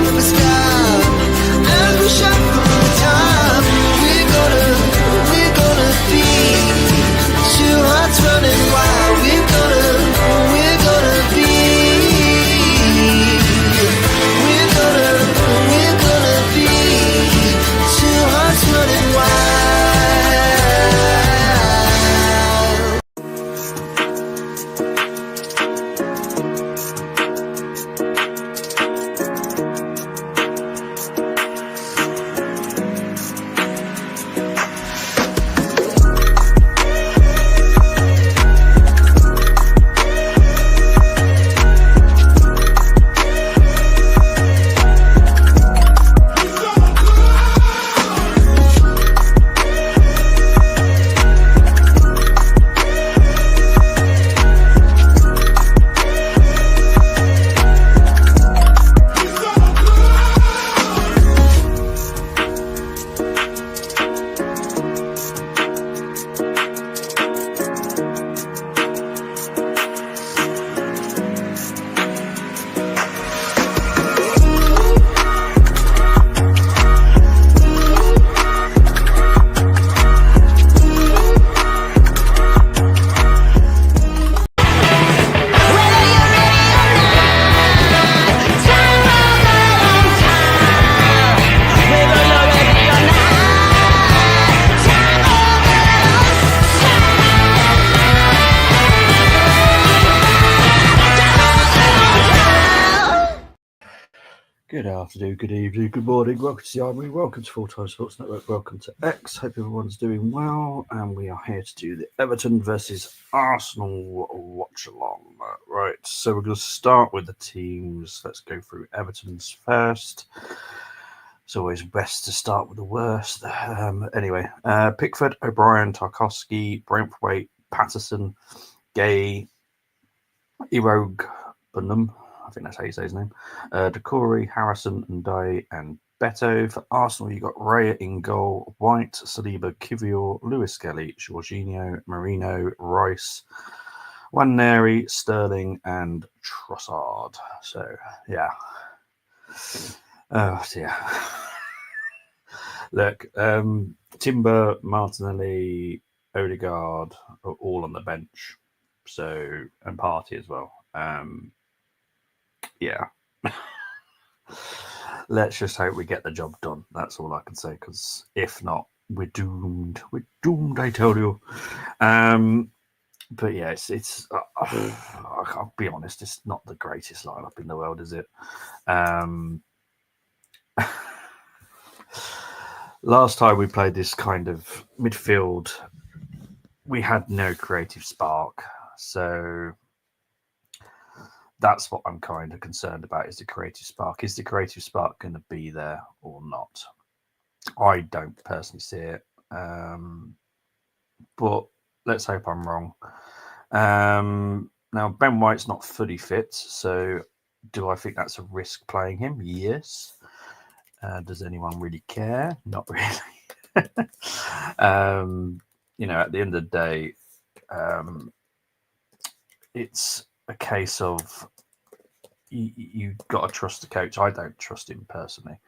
never stop. As we shout from the top, we're gonna be two hearts running wild. We're gonna be. We're gonna be two hearts running wild. Good afternoon, good evening, good morning. Welcome to the Armory. Welcome to Full Time Sports Network. Welcome to X. Hope everyone's doing well. And we are here to do the Everton versus Arsenal watch-along. Right, so we're going to start with the teams. Let's go through Everton's first. It's always best to start with the worst. Pickford, O'Brien, Tarkowski, Brentwaite, Patterson, Gay, Irog, Bunham. I think that's how you say his name. Decore, Harrison, Ndai, and Beto. For Arsenal, you got Raya in goal, White, Saliba, Kivior, Lewis Skelly, Jorginho, Marino, Rice, Waneri, Sterling, and Trossard. So, yeah. Oh, dear. Look, Timber, Martinelli, Odegaard are all on the bench. So, and Party as well. Yeah. Let's just hope we get the job done. That's all I can say, because if not, we're doomed. We're doomed, I tell you. But yeah, it's I'll be honest, it's not the greatest lineup in the world, is it? Last time we played this kind of midfield, we had no creative spark. So that's what I'm kind of concerned about, is the creative spark. Is the creative spark going to be there or not? I don't personally see it. But let's hope I'm wrong. Now, Ben White's not fully fit, so do I think that's a risk playing him? Yes. Does anyone really care? Not really. At the end of the day, it's a case of you got to trust the coach. I don't trust him personally.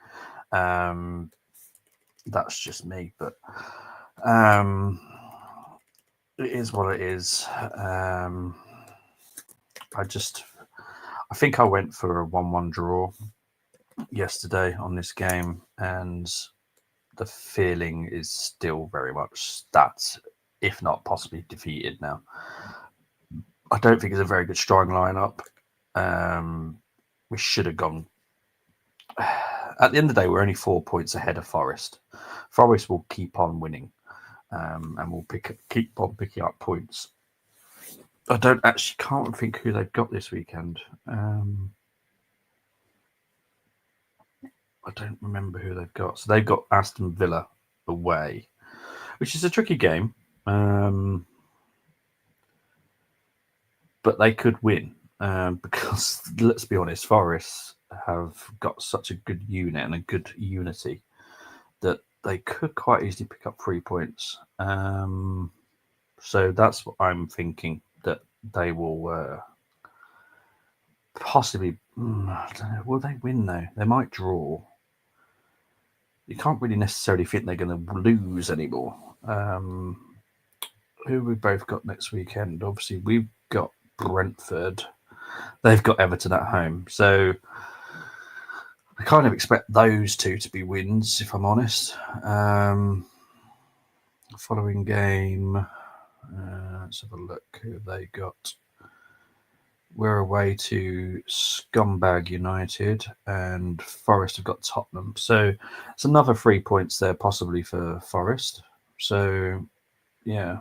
That's just me, but it is what it is. I think I went for a 1-1 draw yesterday on this game, and the feeling is still very much that, if not possibly defeated now. I don't think it's a very good strong lineup. We should have gone. At the end of the day, we're only 4 points ahead of Forest. Forest will keep on winning, and will keep on picking up points. I can't think who they've got this weekend. I don't remember who they've got. So they've got Aston Villa away, which is a tricky game. But they could win, because let's be honest, Forest have got such a good unit and a good unity that they could quite easily pick up 3 points. So that's what I'm thinking, that they will possibly. I don't know. Will they win though? They might draw. You can't really necessarily think they're going to lose anymore. Who have we both got next weekend? Obviously, we've got Brentford. They've got Everton at home. So I kind of expect those two to be wins, if I'm honest. Following game, let's have a look who they got. We're away to Scumbag United, and Forest have got Tottenham. So it's another 3 points there, possibly for Forest. So yeah,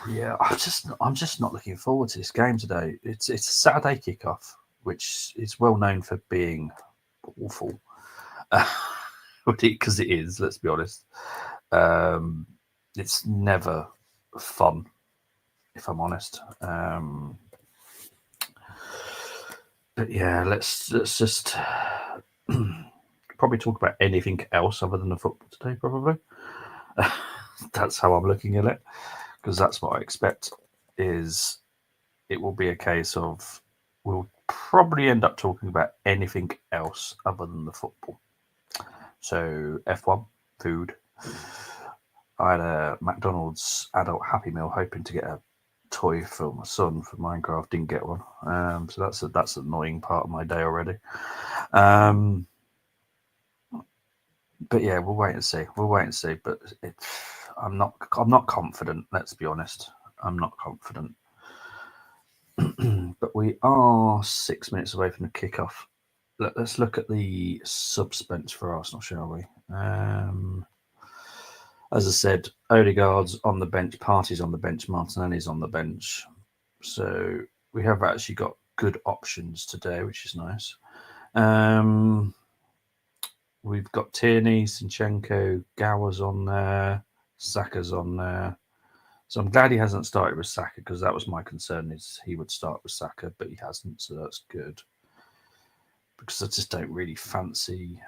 yeah. I'm just not looking forward to this game today. It's a Saturday kickoff, which is well known for being awful. Because it is. Let's be honest. It's never fun, if I'm honest. But yeah, let's just probably talk about anything else other than the football today. Probably that's how I'm looking at it, because that's what I expect. Is it will be a case of we'll probably end up talking about anything else other than the football. So F1 food. I had a McDonald's adult Happy Meal, hoping to get a toy for my son for Minecraft. Didn't get one, so that's an annoying part of my day already. But yeah, we'll wait and see. But I'm not confident. Let's be honest. I'm not confident. But we are 6 minutes away from the kickoff. Let's look at the suspense for Arsenal, shall we? As I said, Odegaard's on the bench, Partey's on the bench, Martinelli's on the bench. So we have actually got good options today, which is nice. We've got Tierney, Zinchenko, Gower's on there, Saka's on there. So I'm glad he hasn't started with Saka, because that was my concern, is he would start with Saka, but he hasn't, so that's good. Because I just don't really fancy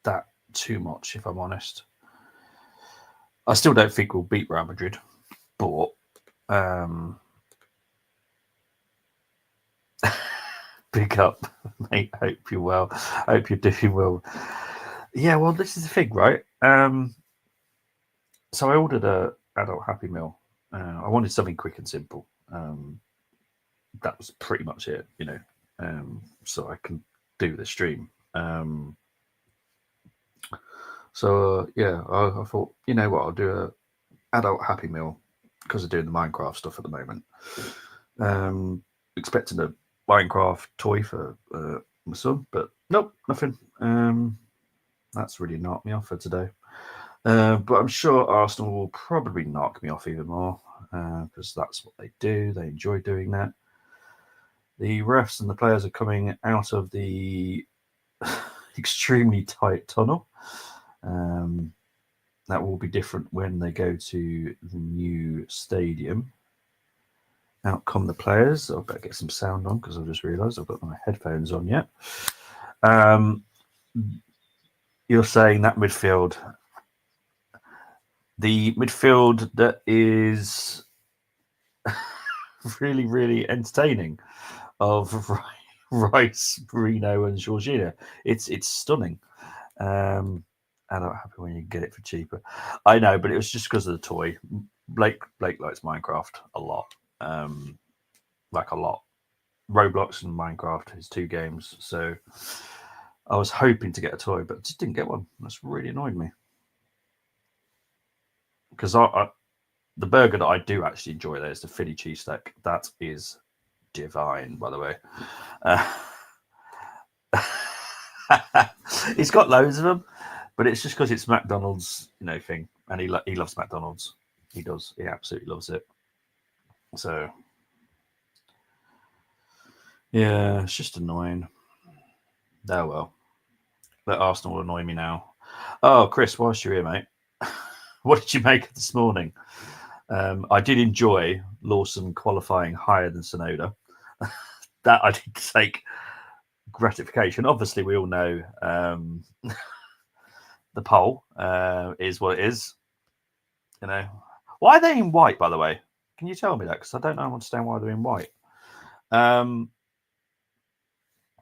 that too much, if I'm honest. I still don't think we'll beat Real Madrid, but big up, mate. Hope you're well. Hope you're doing well. Yeah, well, this is the thing, right? So I ordered a adult Happy Meal. I wanted something quick and simple. That was pretty much it, so I can do the stream. So yeah, I thought, you know what, I'll do a adult Happy Meal, because I'm doing the Minecraft stuff at the moment. Expecting a Minecraft toy for my son, but nope, nothing. That's really knocked me off for today. But I'm sure Arsenal will probably knock me off even more, because that's what they do. They enjoy doing that. The refs and the players are coming out of the extremely tight tunnel. That will be different when they go to the new stadium. Out come the players. I better get some sound on, because I've just realised I've got my headphones on yet. You're saying that midfield. The midfield that is really, really entertaining, of Rice, Reno, and Jorginho. It's stunning. I'm not happy when you get it for cheaper. I know, but it was just because of the toy. Blake likes Minecraft a lot. Like a lot. Roblox and Minecraft, his two games. So I was hoping to get a toy, but just didn't get one. That's really annoyed me. Because the burger that I do actually enjoy there is the Philly cheesesteak. That is divine, by the way. He's got loads of them, but it's just because it's McDonald's, thing, and he loves McDonald's. He does. He absolutely loves it. So yeah, it's just annoying. Oh well. Let Arsenal annoy me now. Oh, Chris, whilst you're here, mate, what did you make of this morning? I did enjoy Lawson qualifying higher than Sonoda. That I did take gratification. Obviously, we all know the poll is what it is. Why are they in white, by the way? Can you tell me that? Because I don't understand why they're in white.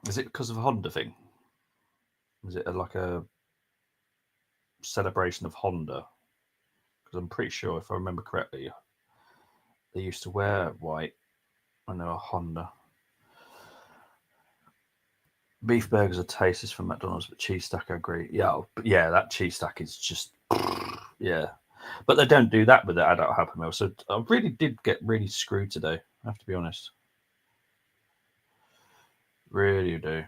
Is it because of a Honda thing? Is it like a celebration of Honda? Because I'm pretty sure, if I remember correctly, they used to wear white when they were Honda. Beef burgers are tasteless from McDonald's, but cheese stack, I agree. Yeah, that cheese stack is just, yeah. But they don't do that with the adult Happy Meal. So I really did get really screwed today. I have to be honest. Really do.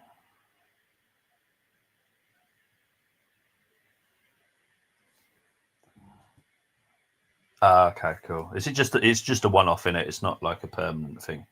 Okay, cool. Is it just it's just a one-off in it? It's not like a permanent thing.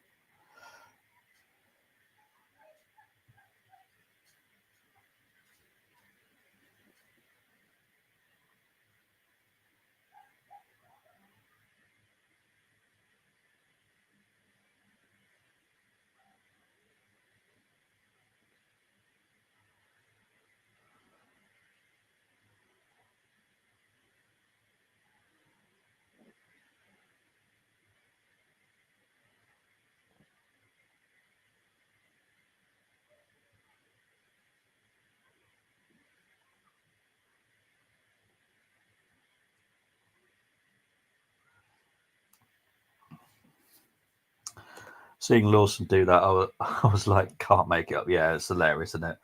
Seeing Lawson do that, I was like, can't make it up. Yeah, it's hilarious, isn't it?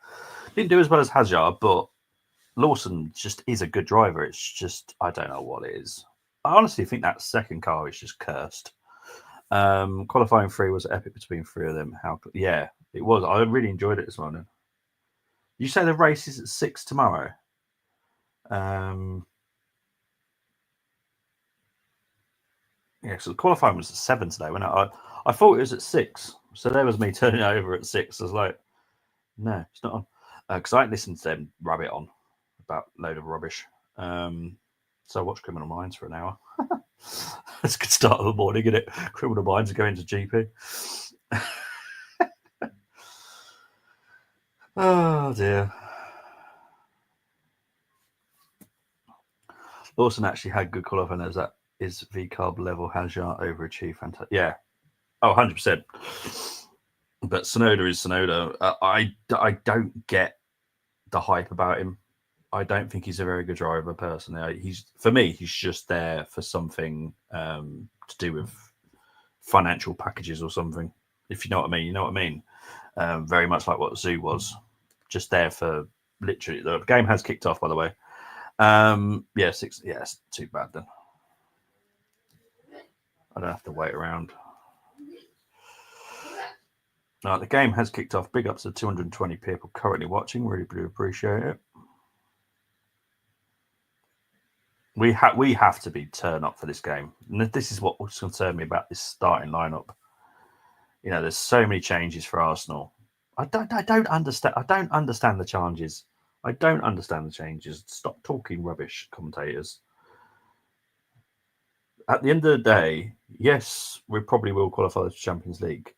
Didn't do as well as Hajar, but Lawson just is a good driver. It's just I don't know what it is. I honestly think that second car is just cursed. Qualifying three was epic between three of them. Yeah, it was. I really enjoyed it this morning. You say the race is at 6 tomorrow. Um, yeah, so the qualifying was at 7 today. When I thought it was at 6, so there was me turning over at 6. I was like, no, it's not on, because I listened to them rabbit on about a load of rubbish. So I watched Criminal Minds for an hour. It's a good start of the morning, isn't it? Criminal Minds are going to GP. Oh dear. Lawson actually had good qualifying as that is V carb level Hajar overachieved. Fantastic. Yeah. Oh, 100%. But Sonoda is Sonoda. I don't get the hype about him. I don't think he's a very good driver personally. He's for me, he's just there for something to do with financial packages or something. If you know what I mean, you know what I mean. Very much like what Zoo was, just there for literally. The game has kicked off, by the way. Yeah, 6. Yeah, it's too bad then. I don't have to wait around. The game has kicked off. Big ups to 220 people currently watching. Really do appreciate it. We have to be turn up for this game. And this is what concerned me about this starting lineup. You know, there's so many changes for Arsenal. I don't understand. I don't understand the changes. I don't understand the changes. Stop talking rubbish, commentators. At the end of the day, yes, we probably will qualify for the Champions League,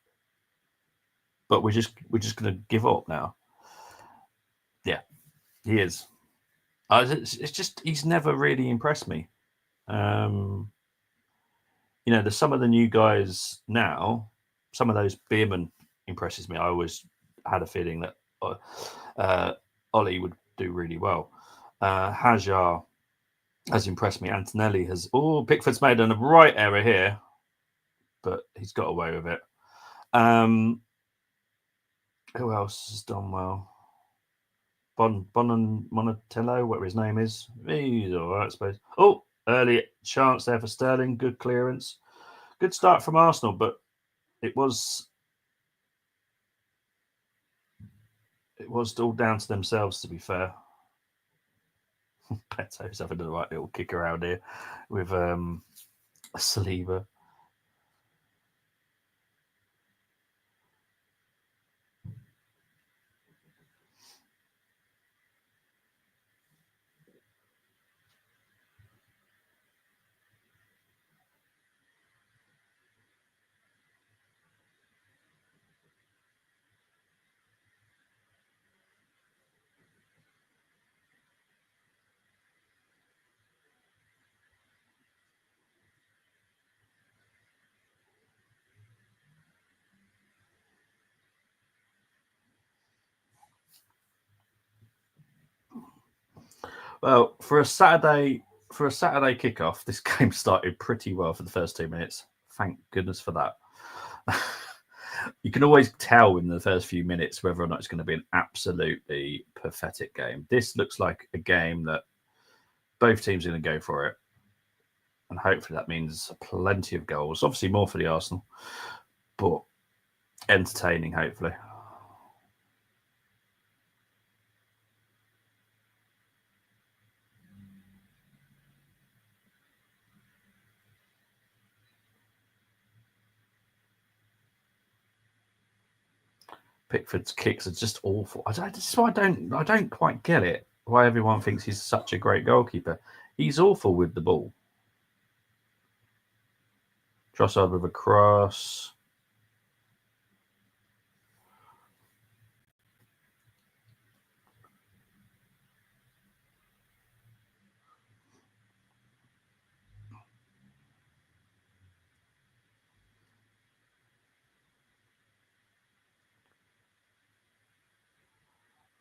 but we're just going to give up now. Yeah, he is. It's just he's never really impressed me. You know, there's some of the new guys now. Some of those Beerman impresses me. I always had a feeling that Ollie would do really well. Hajar has impressed me. Antonelli has. Oh, Pickford's made a right error here, but he's got away with it. Who else has done well? Bonan Monatello, whatever his name is. He's all right, I suppose. Oh, early chance there for Sterling. Good clearance. Good start from Arsenal, but it was all down to themselves, to be fair. Beto's having the right little kick around here with Saliba. Well, for a Saturday kickoff, this game started pretty well for the first 2 minutes. Thank goodness for that. You can always tell in the first few minutes whether or not it's going to be an absolutely pathetic game. This looks like a game that both teams are going to go for it. And hopefully that means plenty of goals. Obviously more for the Arsenal, but entertaining, hopefully. Pickford's kicks are just awful. This is why I don't quite get it. Why everyone thinks he's such a great goalkeeper. He's awful with the ball. Trossard with a cross.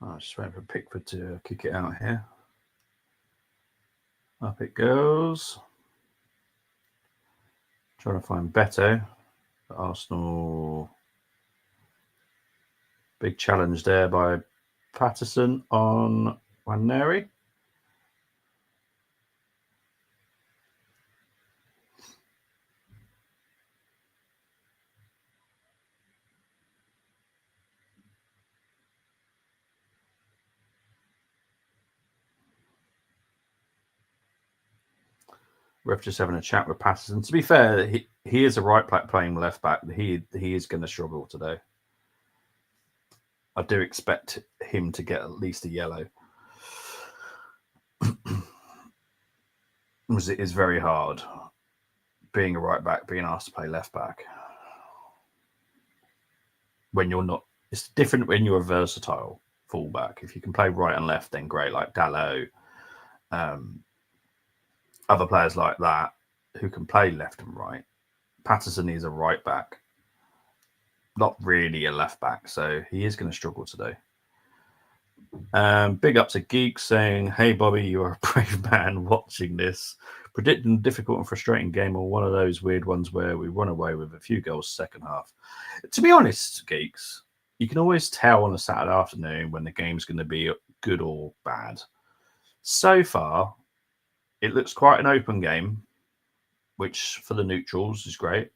Oh, just waiting for Pickford to kick it out here. Up it goes. Trying to find Beto. Arsenal. Big challenge there by Patterson on Waneri. Ref just having a chat with Patterson. To be fair, he is a right back playing left back. He is going to struggle today. I do expect him to get at least a yellow. Because it is very hard being a right back, being asked to play left back. When you're not, it's different when you're a versatile fullback. If you can play right and left, then great, like Dalot, other players like that who can play left and right. Patterson is a right back, not really a left back, so he is going to struggle today. Big up to Geek saying, "Hey Bobby, you are a brave man watching this. Predicting a difficult and frustrating game, or one of those weird ones where we run away with a few goals second half." To be honest, Geeks, you can always tell on a Saturday afternoon when the game's going to be good or bad. So far, it looks quite an open game, which for the neutrals is great.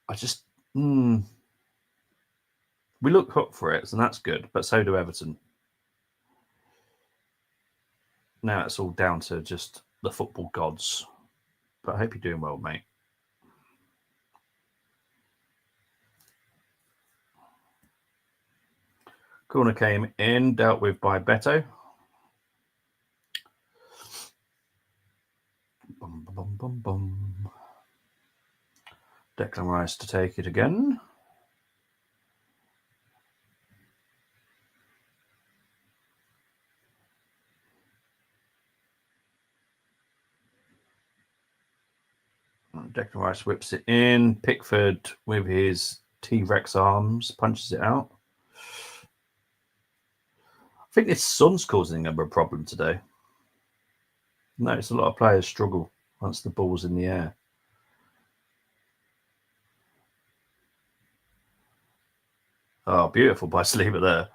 I just we look up for it, and that's good. But so do Everton. Now it's all down to just the football gods. But I hope you're doing well, mate. Corner came in, dealt with by Beto. Bum, bum, bum, bum. Declan Rice to take it again. Declan Rice whips it in. Pickford with his T-Rex arms punches it out. I think this sun's causing them a problem today. Notice a lot of players struggle once the ball's in the air. Oh, beautiful by Saliba there.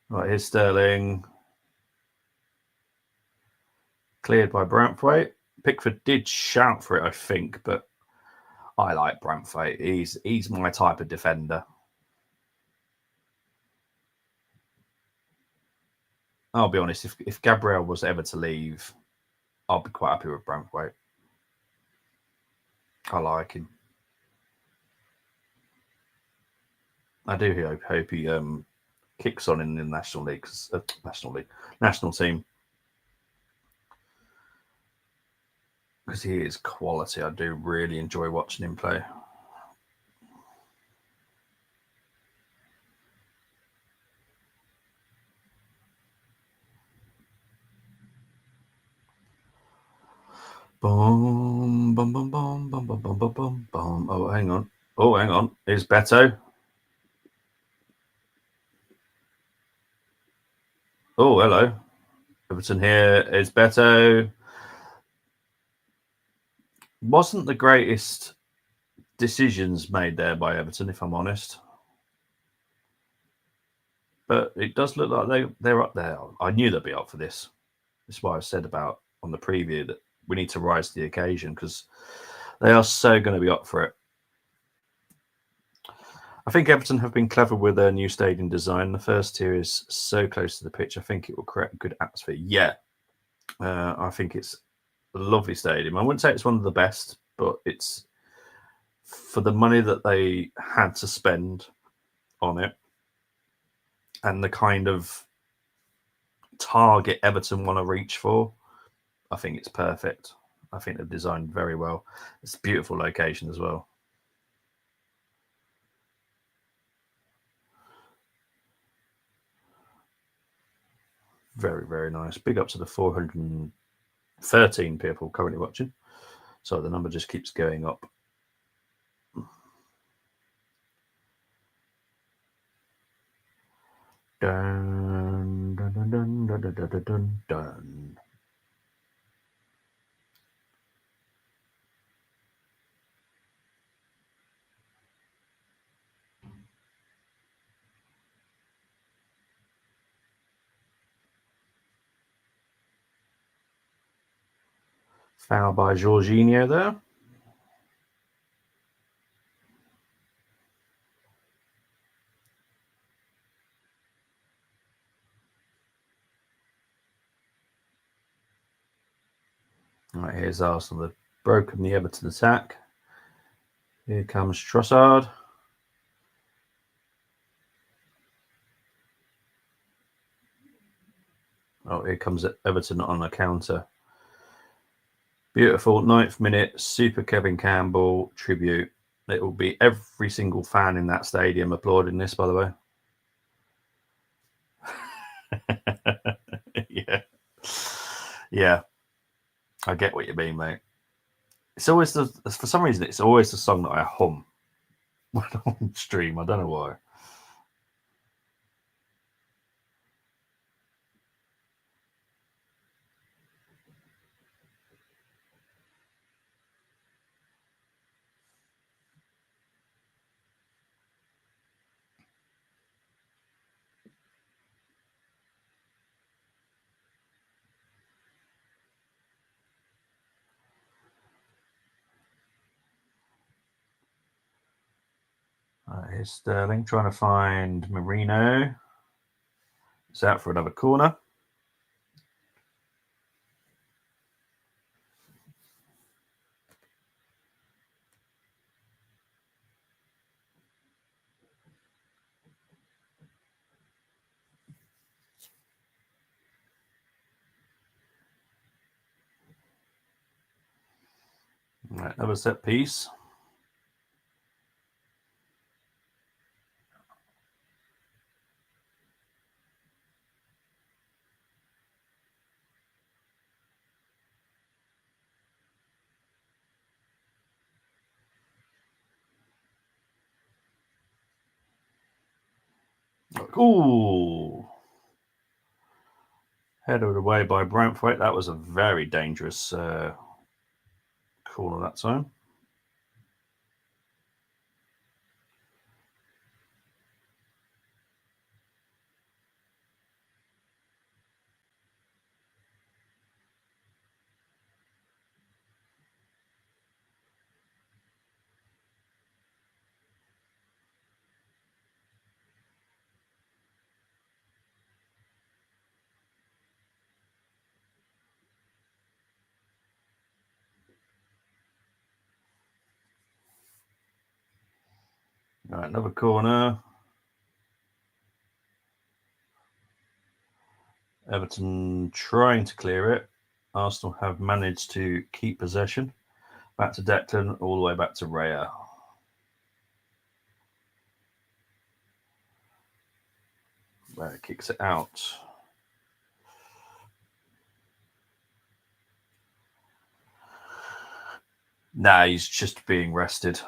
Right, here's Sterling. Cleared by Branthwaite. Pickford did shout for it, I think, but I like Branthwaite. He's my type of defender. I'll be honest, if Gabriel was ever to leave, I'll be quite happy with Branthwaite. I like him. I do hope he kicks on in the national team, because he is quality. I do really enjoy watching him play. Boom, boom, boom, boom, boom, boom, boom, boom, boom, boom. Oh, hang on. Here's Beto. Oh, hello. Everton here is Beto. Wasn't the greatest decisions made there by Everton, if I'm honest. But it does look like they're up there. I knew they'd be up for this. That's why I said about on the preview that we need to rise to the occasion because they are so going to be up for it. I think Everton have been clever with their new stadium design. The first tier is so close to the pitch. I think it will create a good atmosphere. Yeah, I think it's a lovely stadium. I wouldn't say it's one of the best, but it's for the money that they had to spend on it and the kind of target Everton want to reach for. I think it's perfect. I think they've designed very well. It's a beautiful location as well. Very, very nice. Big up to the 413 people currently watching. So the number just keeps going up. Dun, dun, dun, dun, dun, dun, dun, dun, dun. Foul by Jorginho there. Right, here's Arsenal. They've broken the Everton attack. Here comes Trossard. Oh, here comes Everton on a counter. Beautiful 9th minute, super Kevin Campbell tribute. It will be every single fan in that stadium applauding this, by the way. Yeah. I get what you mean, mate. It's always for some reason, it's always the song that I hum when on stream. I don't know why. Here's Sterling trying to find Marino. It's out for another corner. Right, another set piece. Ooh. Headed away by Brantford. That was a very dangerous corner that time. Right, another corner. Everton trying to clear it. Arsenal have managed to keep possession. Back to Declan, all the way back to Raya. Raya kicks it out. Nah, he's just being rested.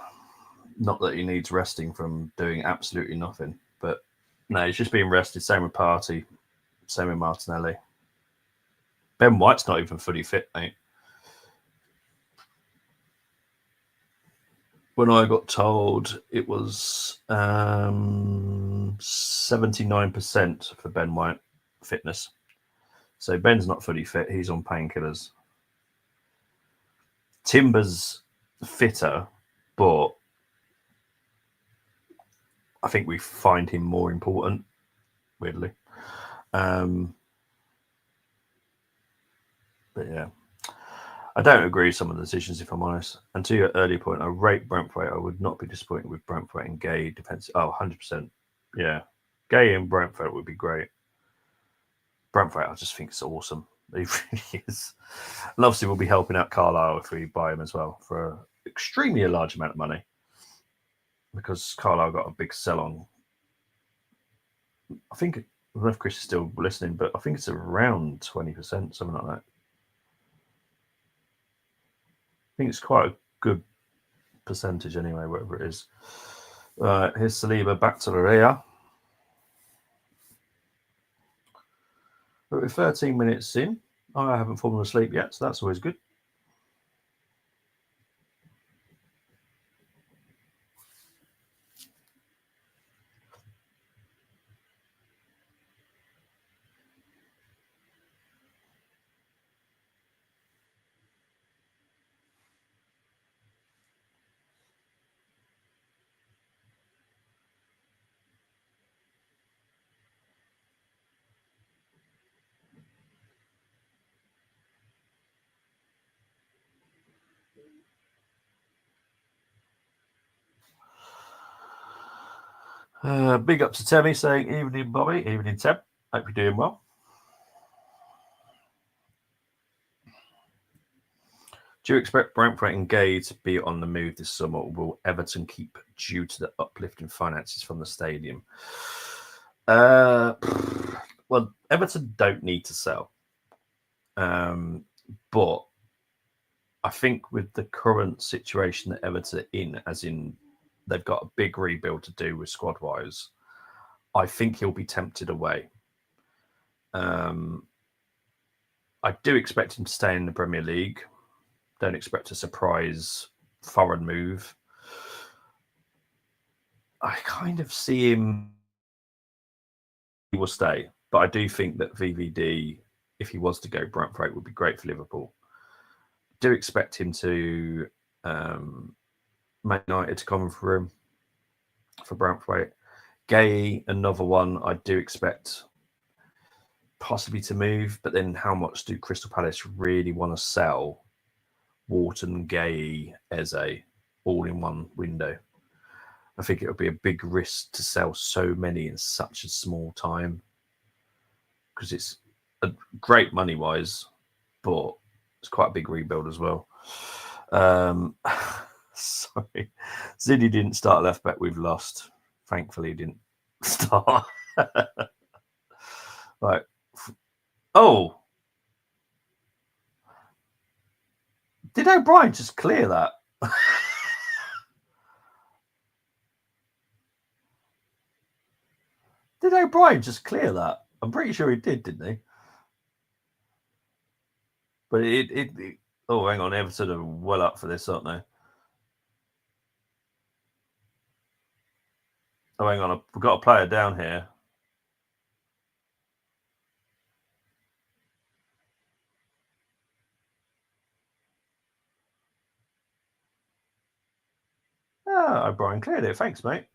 Not that he needs resting from doing absolutely nothing, but no, he's just being rested. Same with Partey, same with Martinelli. Ben White's not even fully fit, mate. When I got told it was 79% for Ben White fitness. So Ben's not fully fit. He's on painkillers. Timber's fitter, but I think we find him more important, weirdly. But yeah, I don't agree with some of the decisions, if I'm honest. And to your earlier point, I rate Brentford. I would not be disappointed with Brentford and Gay defensive. Oh, 100%. Yeah. Gay and Brentford would be great. Brentford, I just think it's awesome. He really is. And obviously, we'll be helping out Carlisle if we buy him as well for an extremely large amount of money. Because Carlisle got a big sell on. I think, I don't know if Chris is still listening, but I think it's around 20%, something like that. I think it's quite a good percentage anyway, whatever it is. Here's Saliba back to Larea. We're 13 minutes in. I haven't fallen asleep yet, so that's always good. Big up to Temmie saying, evening, Bobby. Evening, Tem. Hope you're doing well. Do you expect Brentford and Gay to be on the move this summer, or will Everton keep due to the uplift in finances from the stadium? Well, Everton don't need to sell. But I think with the current situation that Everton are in, as in they've got a big rebuild to do with squad-wise, I think he'll be tempted away. I do expect him to stay in the Premier League. Don't expect a surprise foreign move. I kind of see him. He will stay, but I do think that VVD, if he was to go, Brentford would be great for Liverpool. Do expect him to Man United to come for him for Brentford. Gay, another one I do expect possibly to move, but then how much do Crystal Palace really want to sell Wharton, Gay, Eze all in one window? I think it would be a big risk to sell so many in such a small time because it's a great money wise, but it's quite a big rebuild as well. Sorry, Ziddy didn't start left back. We've lost. Thankfully, he didn't start. Right. Oh, did O'Brien just clear that? Did O'Brien just clear that? I'm pretty sure he did, didn't he? But it oh, hang on, Everton are well up for this, aren't they? Oh, hang on, we've got a player down here. Ah, O'Brien cleared it. Thanks, mate.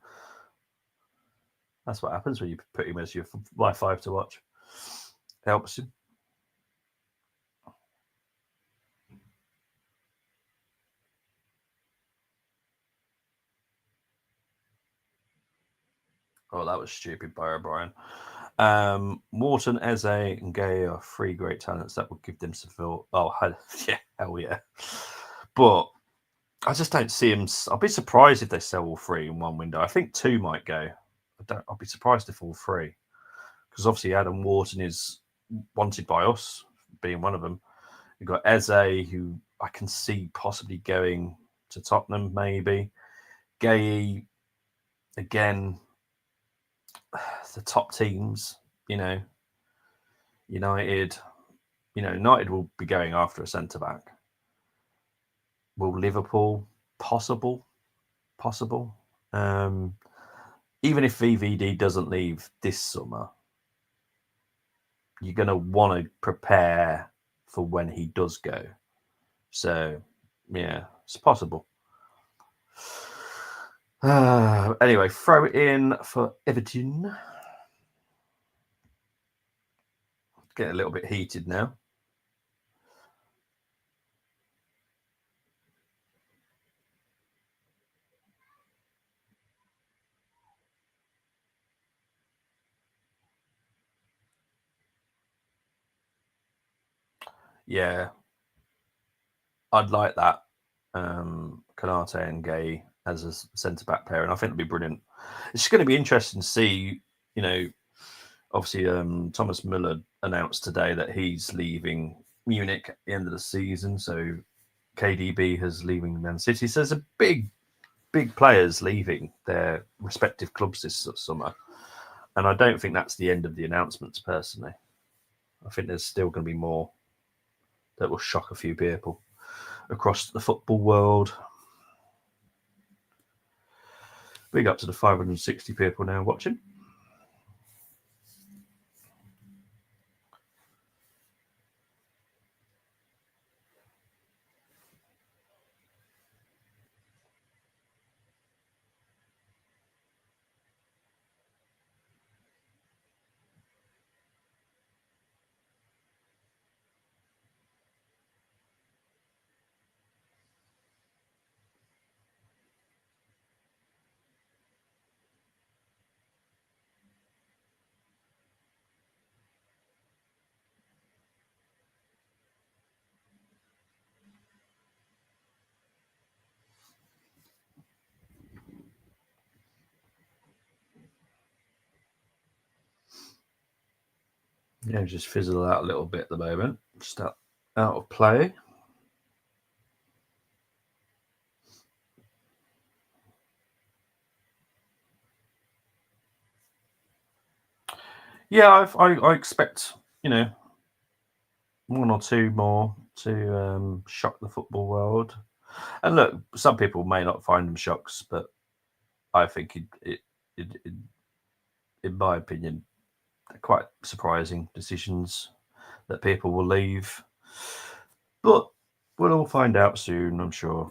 That's what happens when you put him as your Y5 to watch. Helps him. Oh, that was stupid by O'Brien. Morton, Eze, and Gay are three great talents that would give them some feel. Oh, yeah, hell yeah. But I just don't see him. I'll be surprised if they sell all three in one window. I think two might go. I'll be surprised if all three, because obviously Adam Wharton is wanted by us, being one of them. You've got Eze, who I can see possibly going to Tottenham, maybe. Gay, again, the top teams, you know, United, United will be going after a centre back. Will Liverpool? Possible. Even if VVD doesn't leave this summer, you're going to want to prepare for when he does go. So, yeah, it's possible. Anyway, throw it in for Everton. Getting a little bit heated now. Yeah, I'd like that. Canate and Gay as a centre back pair, and I think it'd be brilliant. It's just going to be interesting to see. Obviously, Thomas Müller announced today that he's leaving Munich at the end of the season. So KDB has leaving Man City. So there's a big players leaving their respective clubs this summer, and I don't think that's the end of the announcements. Personally, I think there's still going to be more that will shock a few people across the football world. Big up to the 560 people now watching. Yeah, just fizzle out a little bit at the moment. Just out of play. Yeah, I expect one or two more to shock the football world. And look, some people may not find them shocks, but I think it in my opinion, quite surprising decisions that people will leave. But we'll all find out soon, I'm sure.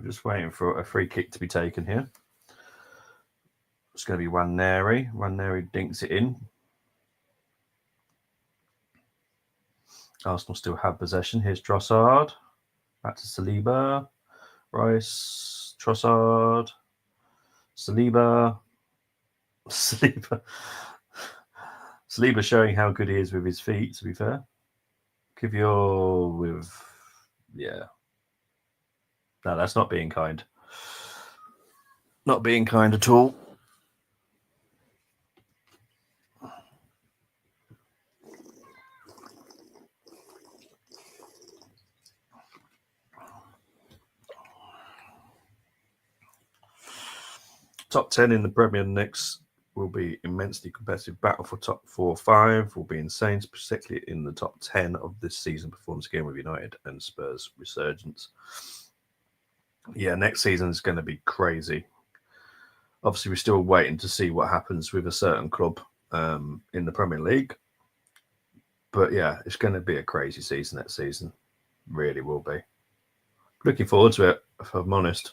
Just waiting for a free kick to be taken here. It's going to be Waneri. Waneri dinks it in. Arsenal still have possession. Here's Trossard. Back to Saliba. Rice. Trossard. Saliba. Saliba showing how good he is with his feet, to be fair. Kivior with... Yeah. No, that's not being kind. Not being kind at all. Top 10 in the Premier next will be immensely competitive. Battle for top 4 or 5 will be insane, particularly in the top 10 of this season performance again with United and Spurs resurgence. Yeah, next season is going to be crazy. Obviously, we're still waiting to see what happens with a certain club in the Premier League. But yeah, it's going to be a crazy season next season. Really will be. Looking forward to it, if I'm honest.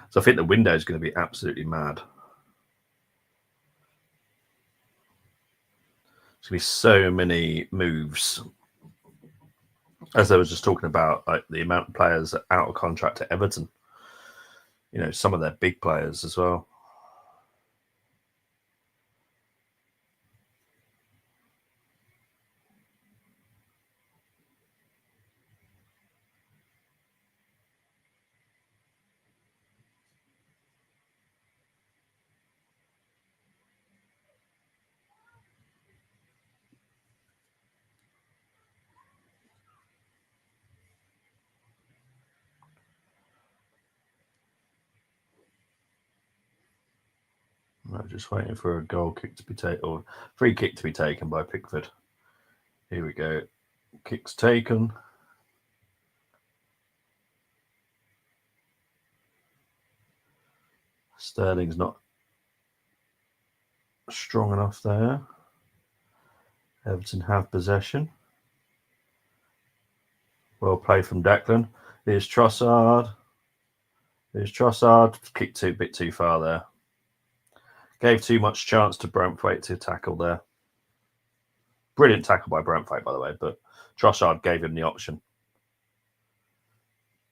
So I think the window is going to be absolutely mad. There's going to be so many moves. As I was just talking about, like the amount of players out of contract at Everton. You know, some of their big players as well. I'm just waiting for a goal kick to be taken, or free kick to be taken by Pickford. Here we go. Kick's taken. Sterling's not strong enough there. Everton have possession. Well played from Declan. Here's Trossard. Kicked a bit too far there. Gave too much chance to Braithwaite to tackle there. Brilliant tackle by Braithwaite, by the way, but Trossard gave him the option.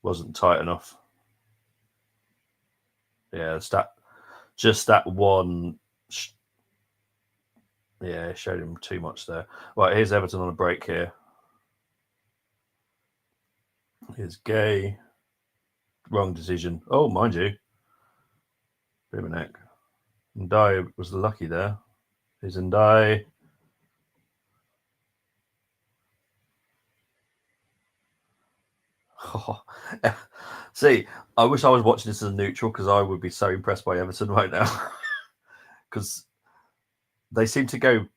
Wasn't tight enough. Yeah, just that one. Yeah, showed him too much there. Right, here's Everton on a break here. Here's Gay. Wrong decision. Oh, mind you. Blumenek. Ndai was lucky there. Here's Ndai. Oh. See, I wish I was watching this as a neutral because I would be so impressed by Everton right now. Because they seem to go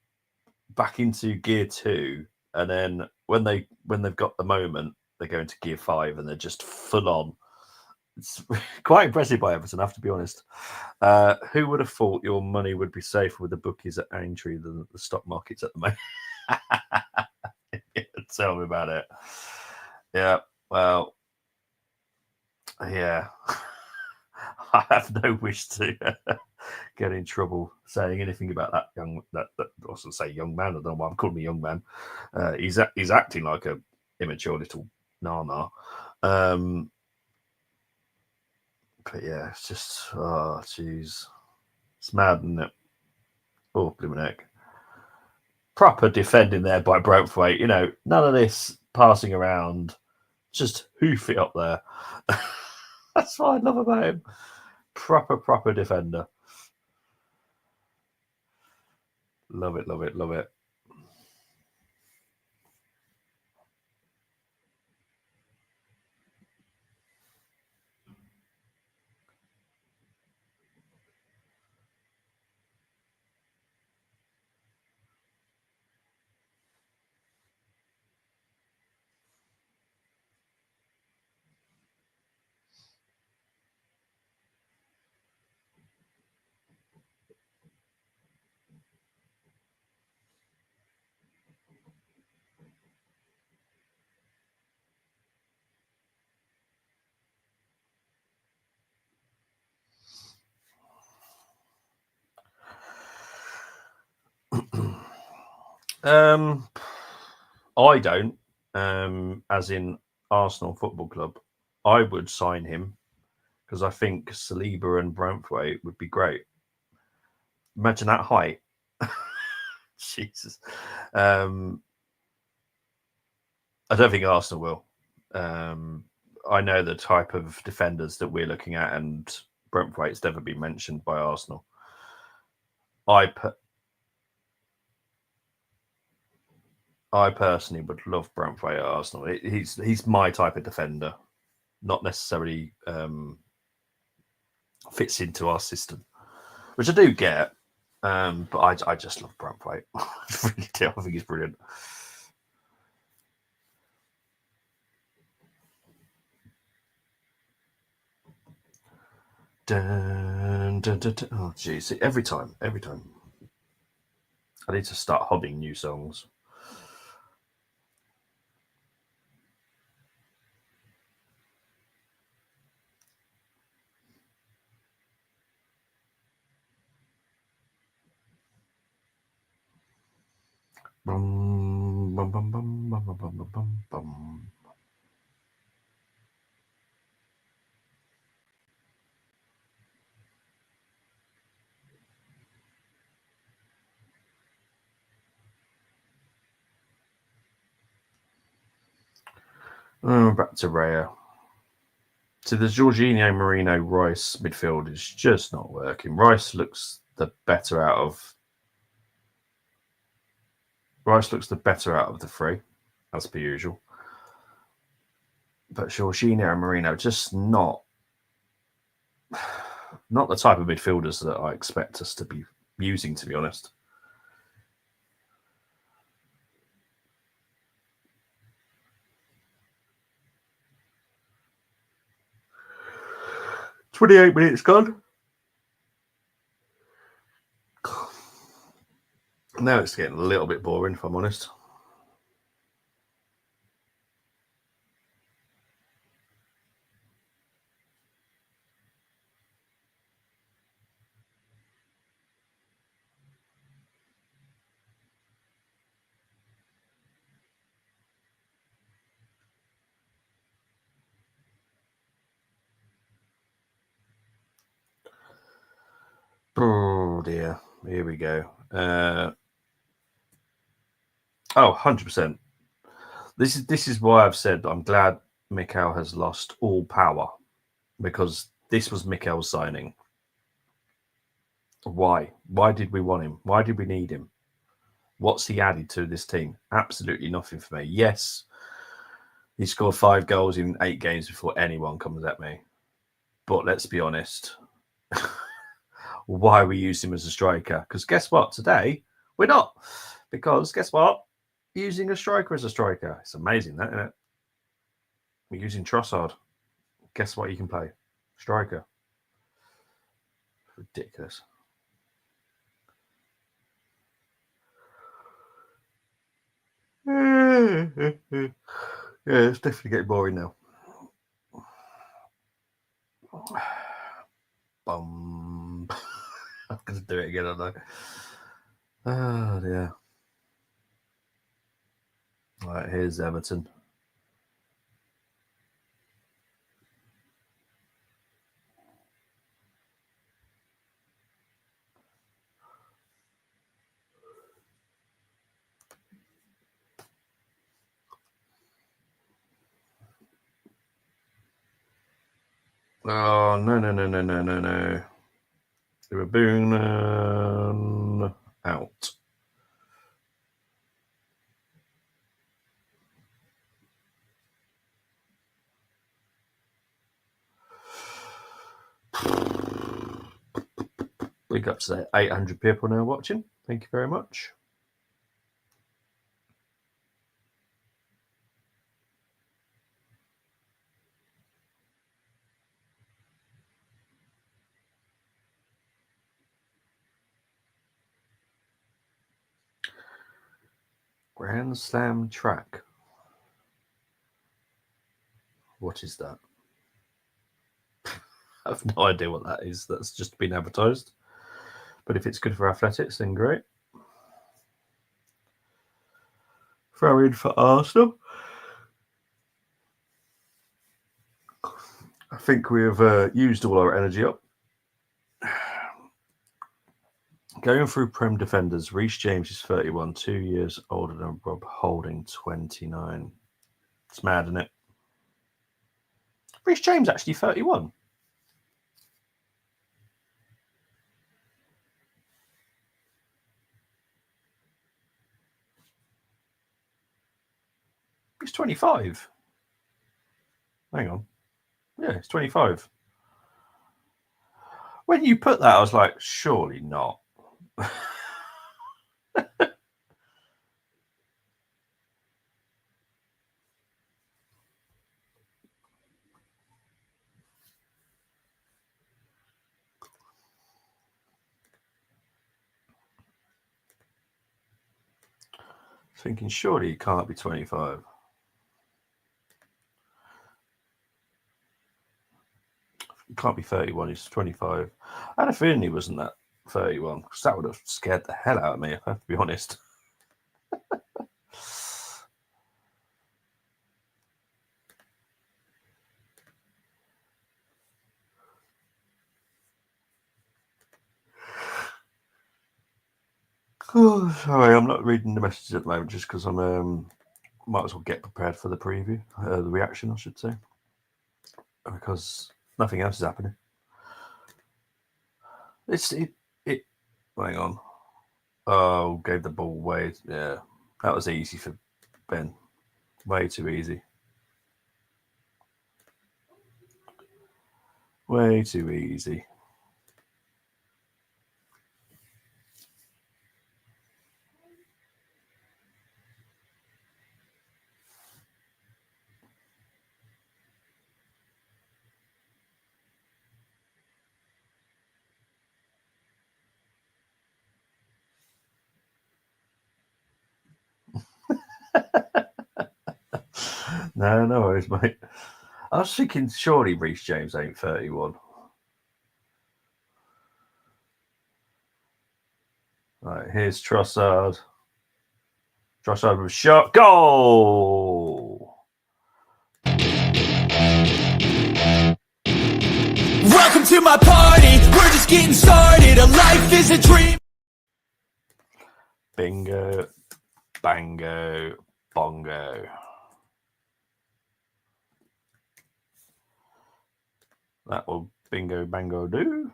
back into gear 2, and then when they've got the moment, they go into gear 5 and they're just full on. It's quite impressive by Everton, I have to be honest. Who would have thought your money would be safer with the bookies at Aintree than the stock markets at the moment? Tell me about it. Yeah, well, yeah. I have no wish to get in trouble saying anything about that I was going to say young man. I don't know why I'm calling him a young man. He's acting like a immature little nana. But yeah, it's just jeez, it's mad, isn't it? Oh, blimey. Proper defending there by Braithwaite. You know, none of this passing around. Just hoof it up there. That's what I love about him. Proper defender. Love it, love it, love it. I don't. As in Arsenal Football Club, I would sign him because I think Saliba and Braithwaite would be great. Imagine that height. Jesus. I don't think Arsenal will. I know the type of defenders that we're looking at, and Braithwaite's never been mentioned by Arsenal. I personally would love Braithwaite at Arsenal. He's my type of defender, not necessarily fits into our system, which I do get. But I just love Braithwaite. I really do. I think he's brilliant. Dun, dun, dun, dun. Oh, geez. Every time. I need to start humming new songs. bum, bum, bum, bum, bum, bum, bum, bum. Back to Raya. So the Jorginho Marino Rice midfield is just not working. Rice looks the better out of the three, as per usual. But Jorginho and Marino just not the type of midfielders that I expect us to be using, to be honest. $28 gone. Now it's getting a little bit boring, if I'm honest. Oh dear, here we go. 100%. This is why I've said I'm glad Mikel has lost all power, because this was Mikel's signing. Why? Why did we want him? Why did we need him? What's he added to this team? Absolutely nothing for me. Yes, he scored 5 goals in 8 games before anyone comes at me. But let's be honest. Why we use him as a striker? Because guess what? Today, we're not. Because guess what? Using a striker as a striker. It's amazing, that, isn't it? We're using Trossard. Guess what you can play? Striker. Ridiculous. Yeah, it's definitely getting boring now. I'm going to do it again, aren't I? Oh, dear. Right, here's Everton. Oh, no. Baboon out. We got to say 800 people now watching. Thank you very much. Grand Slam track. What is that? I have no idea what that is. That's just been advertised. But if it's good for athletics, then great. Throw in for Arsenal. I think we have used all our energy up. Going through Prem defenders, Reece James is 31, 2 years older than Rob Holding, 29. It's mad, isn't it? Reece James actually 31. He's 25. Hang on. Yeah, he's 25. When you put that, I was like, surely not. Thinking, surely he can't be 25. He can't be 31, he's 25. I had a feeling he wasn't that 31, because that would have scared the hell out of me, if I have to be honest. Sorry, I'm not reading the messages at the moment just because I'm might as well get prepared for the preview, the reaction, I should say, because nothing else is happening. It. Hang on. Oh, gave the ball away. Yeah, that was easy for Ben. Way too easy. Way too easy. No worries, mate. I was thinking, surely Reece James ain't 31. Right, here's Trossard. Trossard with a shot. Goal! Welcome to my party, we're just getting started. A life is a dream. Bingo, bango, bongo. That will bingo, bango do.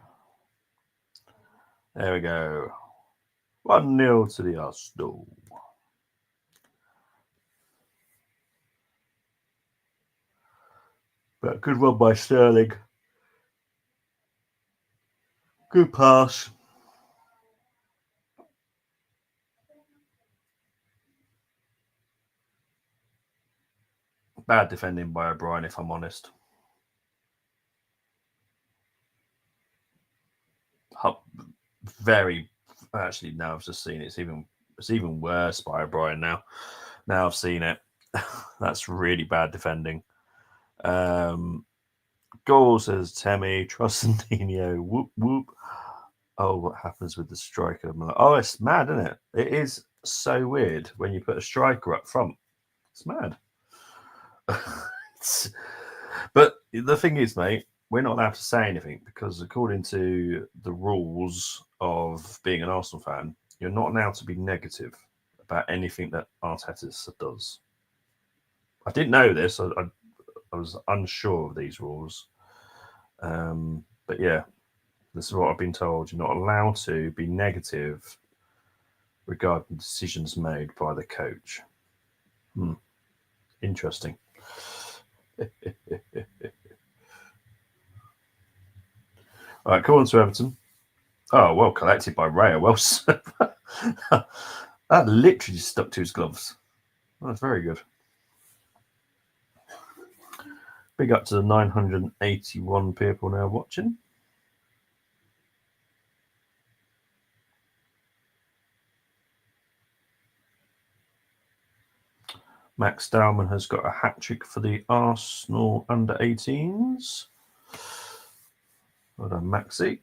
There we go. 1-0 to the Arsenal. But good run by Sterling. Good pass. Bad defending by O'Brien, if I'm honest. Very, actually, now I've just seen it. It's even worse by O'Brien now. Now I've seen it. That's really bad defending. Goal says Temi, Trostandino, whoop whoop. Oh, what happens with the striker? Oh, it's mad, isn't it? It is so weird when you put a striker up front. It's mad. But the thing is, mate, we're not allowed to say anything because according to the rules of being an Arsenal fan, you're not allowed to be negative about anything that Arteta does. I didn't know this. I was unsure of these rules. But yeah, this is what I've been told. You're not allowed to be negative regarding decisions made by the coach. Interesting. All right, come on to Everton. Oh, well collected by Raya. Well, that literally just stuck to his gloves. That's very good. Big up to the 981 people now watching. Max Dowman has got a hat trick for the Arsenal under 18s. Well done, Maxi.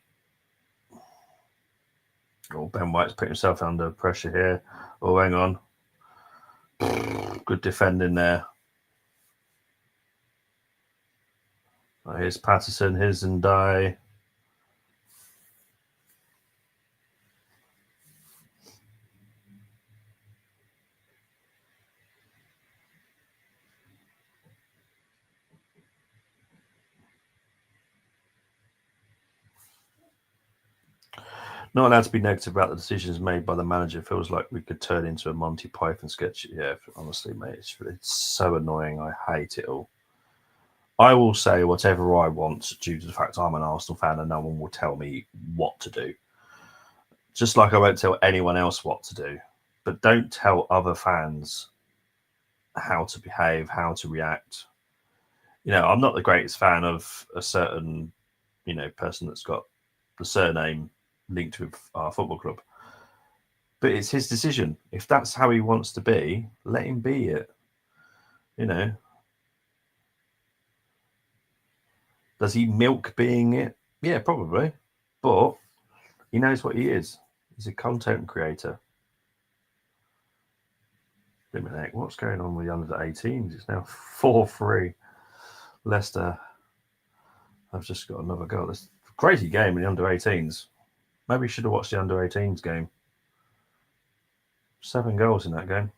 Oh, Ben White's put himself under pressure here. Oh, hang on. Good defending there. Oh, here's Patterson, here's Ndai. Not allowed to be negative about the decisions made by the manager. It feels like we could turn into a Monty Python sketch. Yeah, honestly, mate, it's so annoying. I hate it all. I will say whatever I want due to the fact I'm an Arsenal fan and no one will tell me what to do. Just like I won't tell anyone else what to do. But don't tell other fans how to behave, how to react. You know, I'm not the greatest fan of a certain, person that's got the surname linked with our football club. But it's his decision. If that's how he wants to be, let him be it. Does he milk being it? Yeah, probably. But he knows what he is. He's a content creator. What's going on with the under 18s? It's now 4-3. Leicester have just got another goal. It's a crazy game in the under 18s. Maybe you should have watched the under 18s game. 7 goals in that game.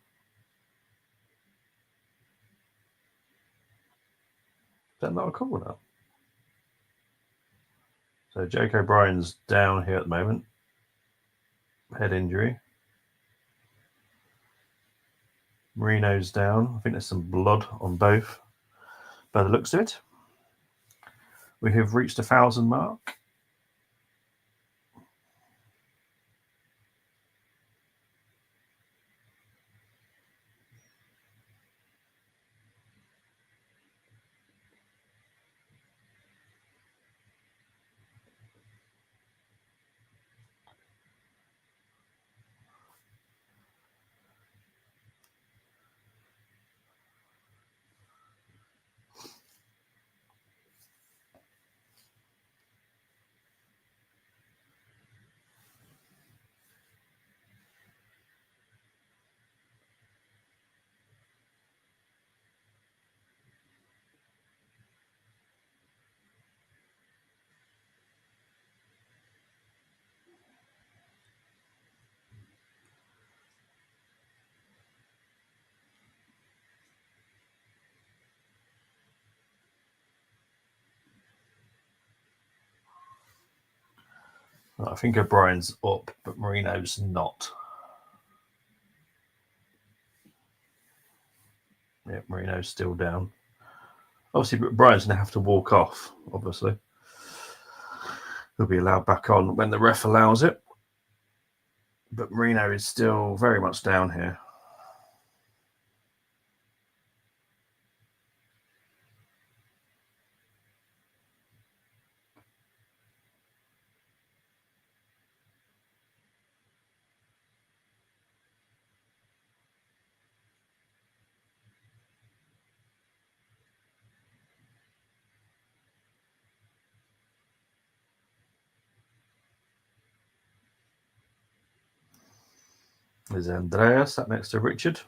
Is that not a corner? So Jake O'Brien's down here at the moment. Head injury. Marino's down. I think there's some blood on both by the looks of it. We have reached 1,000 mark. I think O'Brien's up, but Marino's not. Yeah, Marino's still down. Obviously, O'Brien's going to have to walk off, obviously. He'll be allowed back on when the ref allows it. But Marino is still very much down here. There's Andrea sat next to Richard.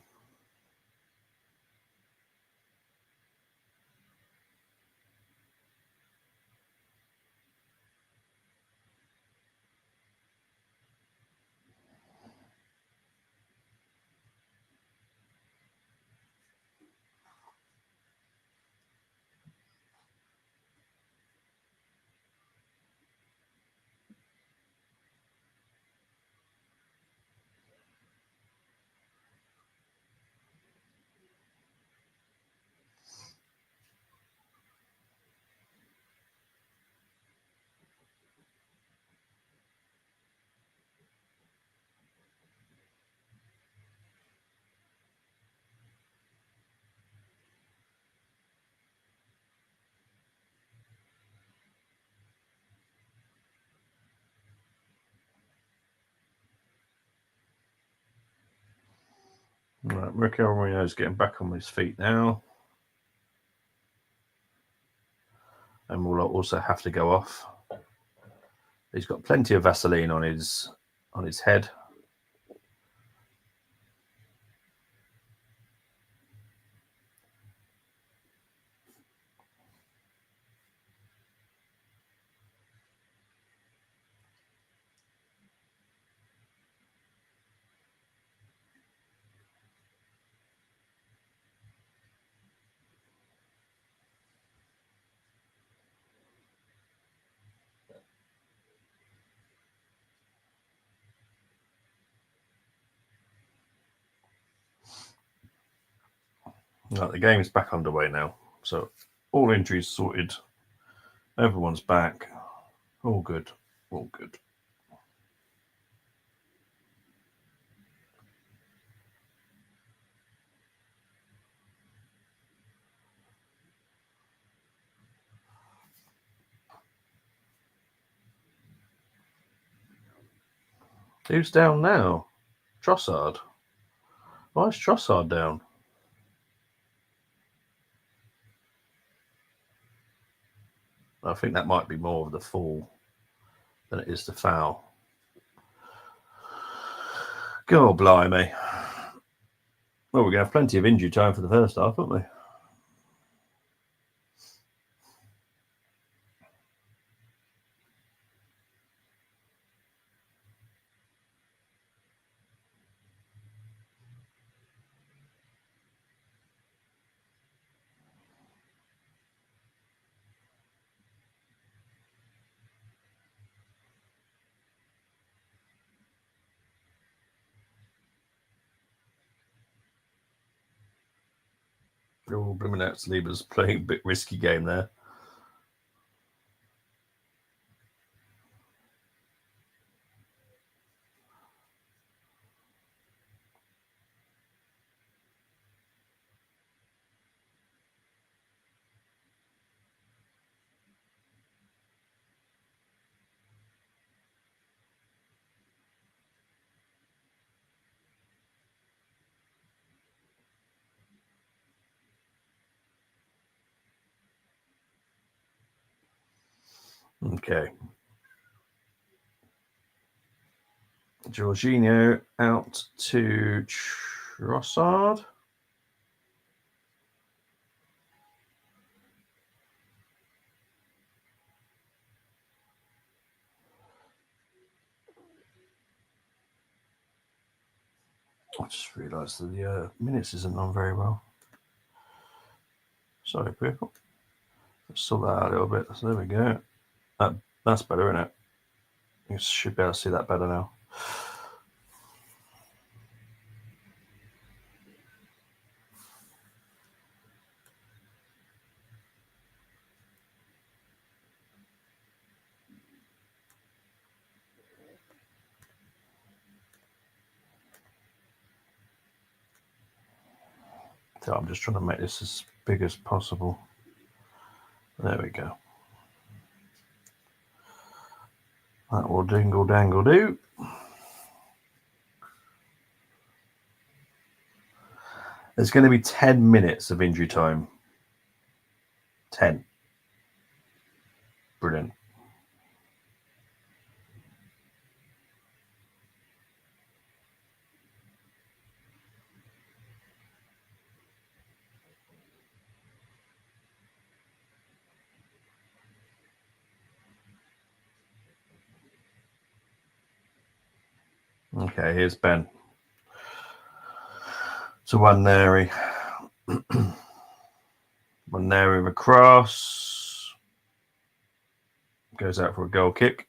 Right, Ricardo Marino's getting back on his feet now. And will also have to go off. He's got plenty of Vaseline on his head. Right, the game is back underway now. So all injuries sorted. Everyone's back. All good. All good. Who's down now? Trossard. Why is Trossard down? I think that might be more of the fall than it is the foul. God blimey. Well, we're going to have plenty of injury time for the first half, aren't we? Oh, blooming Lieber's playing a bit risky game there. Okay. Jorginho out to Trossard. I just realised that the minutes isn't on very well. Sorry, people. Let's sort that out a little bit. So there we go. That's better, isn't it? You should be able to see that better now. So I'm just trying to make this as big as possible. There we go. That will dingle dangle do. There's going to be 10 minutes of injury time. 10. Brilliant. Okay, here's Ben. So Waneri. Waneri across. Goes out for a goal kick.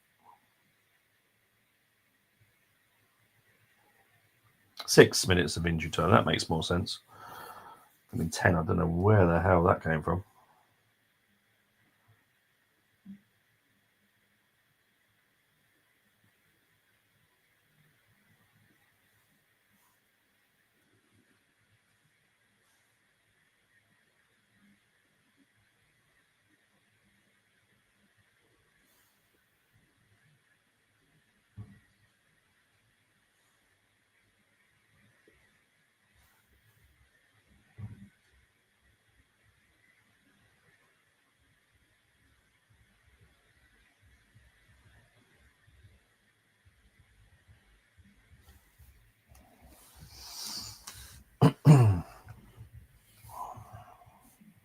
6 minutes of injury time. That makes more sense. I mean, 10, I don't know where the hell that came from.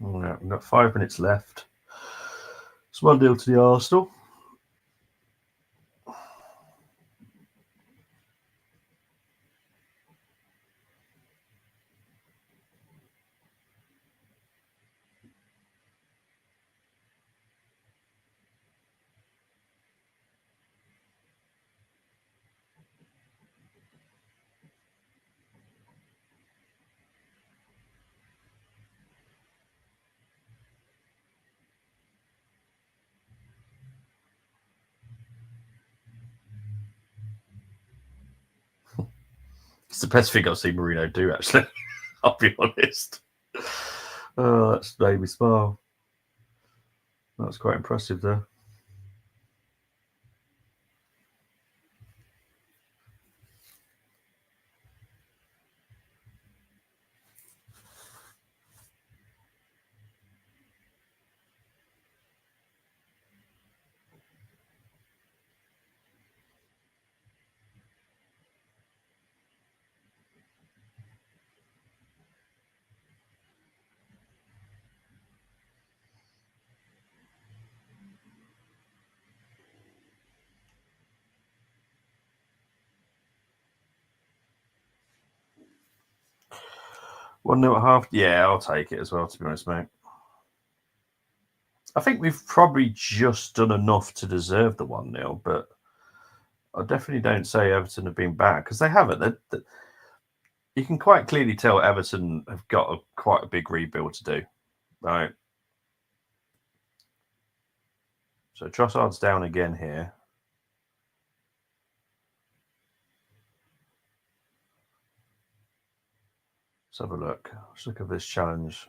Right, we've got 5 minutes left. It's 1-0 to the Arsenal. It's the best thing I've seen Mourinho do, actually. I'll be honest. Oh, that's made me smile. That's quite impressive, there. One nil at half. Yeah, I'll take it as well, to be honest, mate. I think we've probably just done enough to deserve the 1-0, but I definitely don't say Everton have been bad, because they haven't. You can quite clearly tell Everton have got quite a big rebuild to do, right? So Trossard's down again here. Let's have a look. Let's look at this challenge.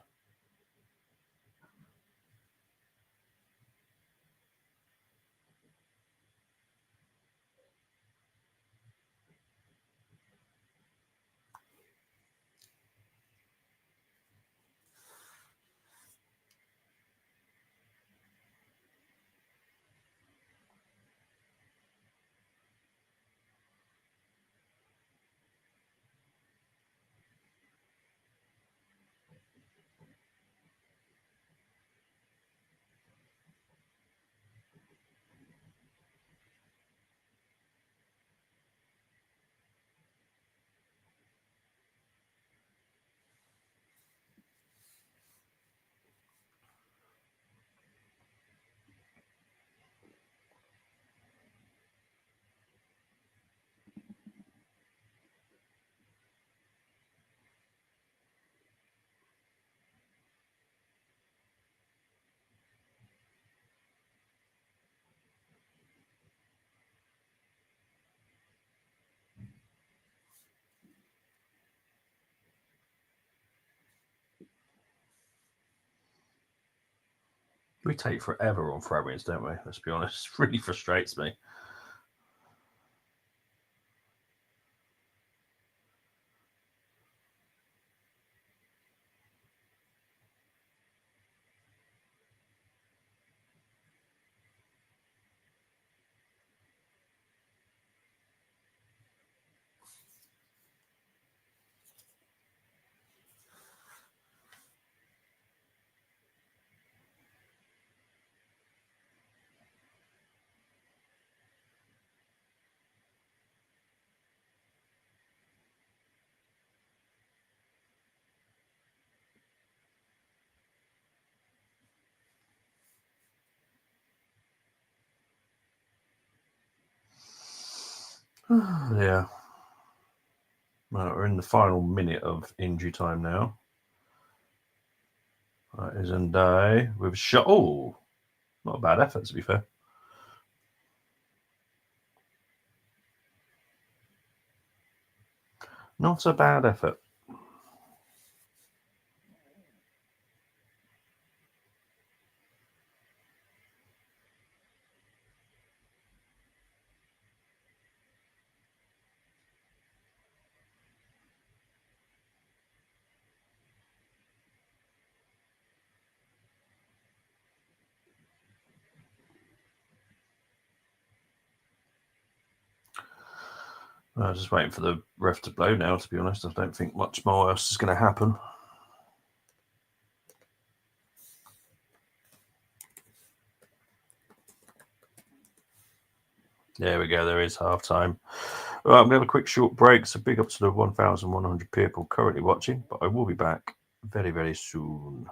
We take forever on throw-ins, don't we? Let's be honest. It really frustrates me. Yeah. Well, we're in the final minute of injury time now. That is Ndai with a shot. Oh, not a bad effort, to be fair. Not a bad effort. I'm just waiting for the ref to blow now, to be honest. I don't think much more else is going to happen. There we go. There is half time. All right, I'm going to have a quick short break. So big up to the 1,100 people currently watching, but I will be back very, very soon.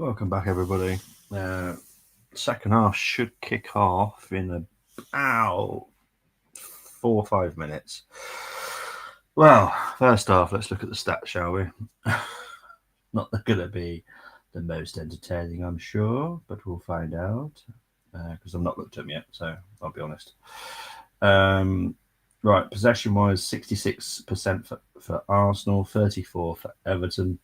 Welcome back, everybody. Second half should kick off in about 4 or 5 minutes. Well, first off, let's look at the stats, shall we? Not going to be the most entertaining, I'm sure, but we'll find out because I've not looked at them yet, so I'll be honest. Right, possession-wise, 66% for Arsenal, 34 for Everton.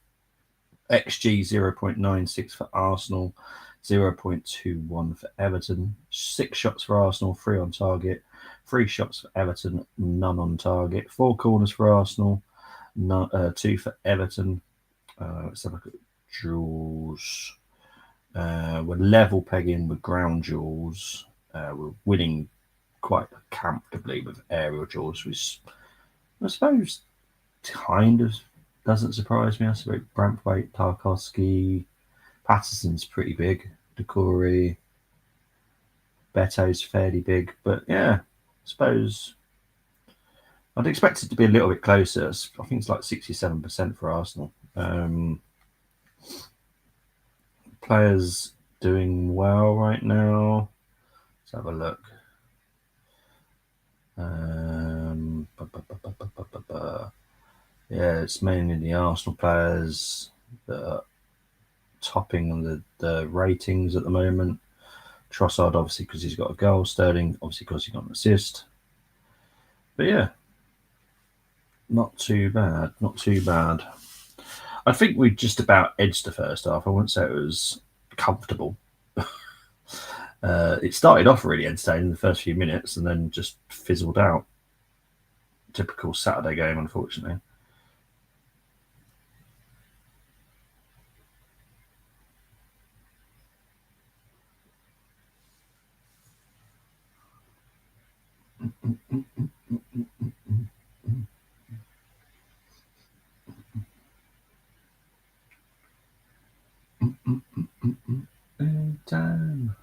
XG 0.96 for Arsenal, 0.21 for Everton. 6 shots for Arsenal, 3 on target. 3 shots for Everton, none on target. 4 corners for Arsenal, 2 for Everton. Let's have a look at duels. We're level pegging with ground duels. We're winning quite comfortably with aerial duels, which I suppose kind of doesn't surprise me. I suppose Braithwaite, Tarkowski, Patterson's pretty big. Decore, Beto's fairly big, but yeah, I suppose I'd expect it to be a little bit closer. I think it's like 67% for Arsenal. Players doing well right now. Let's have a look. Yeah, it's mainly the Arsenal players that are topping on the ratings at the moment. Trossard, obviously, because he's got a goal. Sterling, obviously, because he got an assist. But yeah, not too bad. Not too bad. I think we just about edged the first half. I wouldn't say it was comfortable. It started off really entertaining in the first few minutes and then just fizzled out. Typical Saturday game, unfortunately. Time.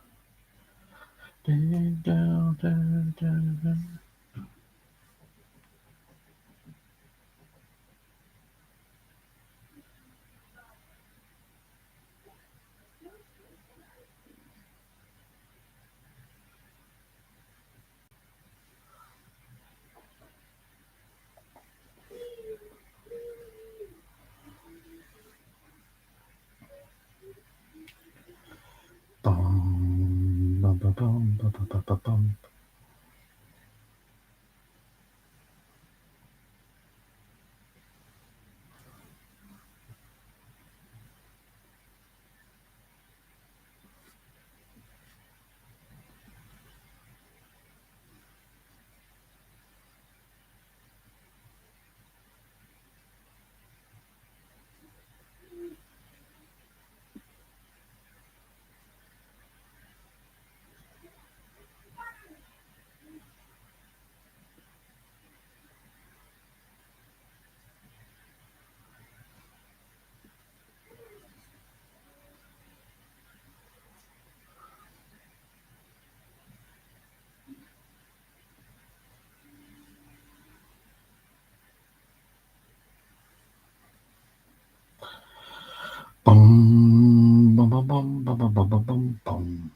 Bum, bum, bum, bum, bum, bum, bum, bum. Bum, bum, bum, bum, bum, bum, bum, bum, bum.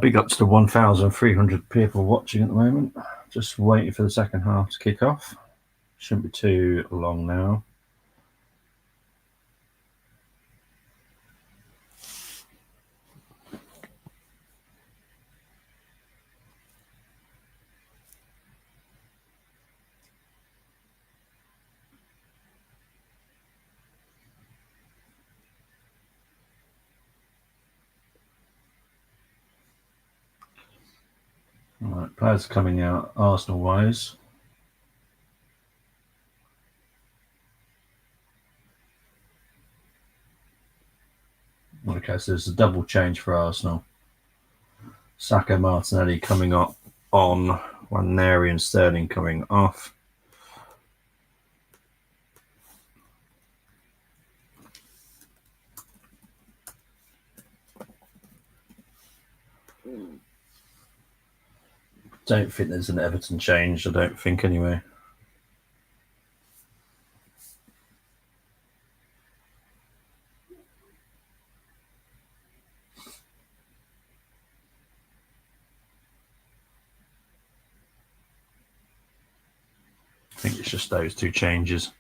Big up to the 1,300 people watching at the moment. Just waiting for the second half to kick off. Shouldn't be too long now. All right, players coming out Arsenal wise. Okay, so there's a double change for Arsenal. Saka, Martinelli coming up on, Waneri and Sterling coming off. Don't think there's an Everton change. I don't think anyway. I think it's just those two changes.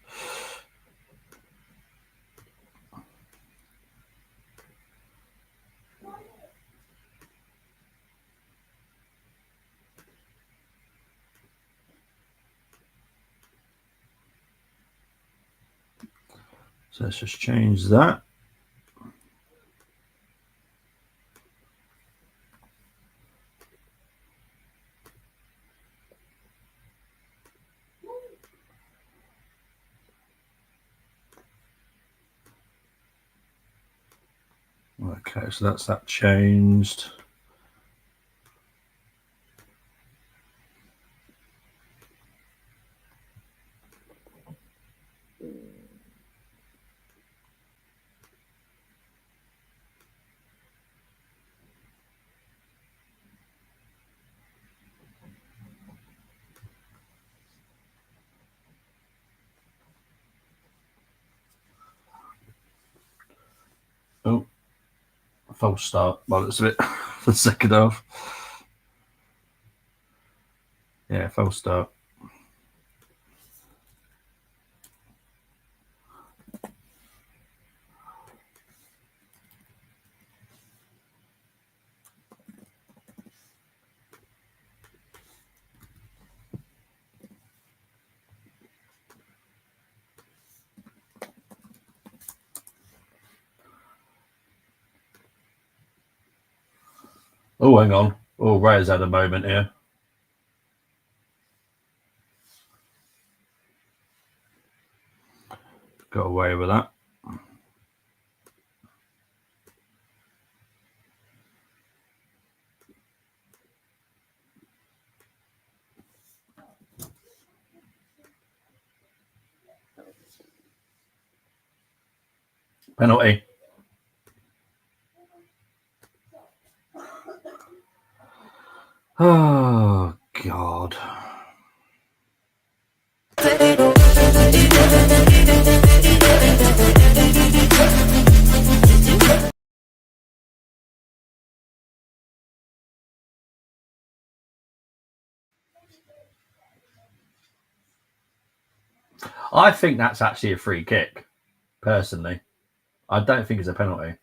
So let's just change that. Okay, so that's that changed. Oh, false start. Well, it's a bit for the second half. Yeah, false start. Oh, hang on. Oh, Ray's had a moment here. Got away with that. Penalty. Oh, God. I think that's actually a free kick, personally. I don't think it's a penalty.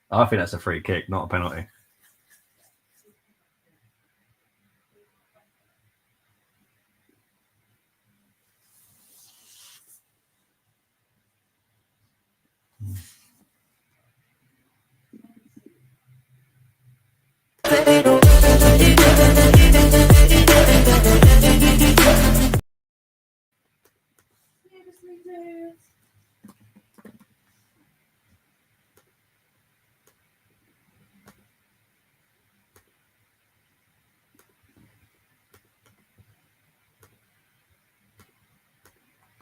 I think that's a free kick, not a penalty.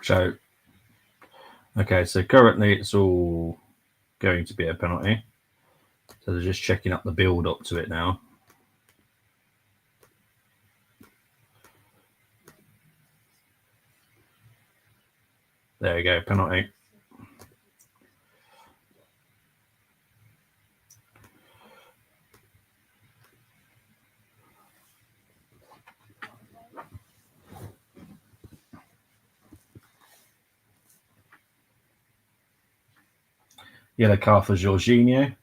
So, okay, so currently it's all going to be a penalty. So they're just checking up the build up to it now. There you go, penalty. Yellow card for Jorginho.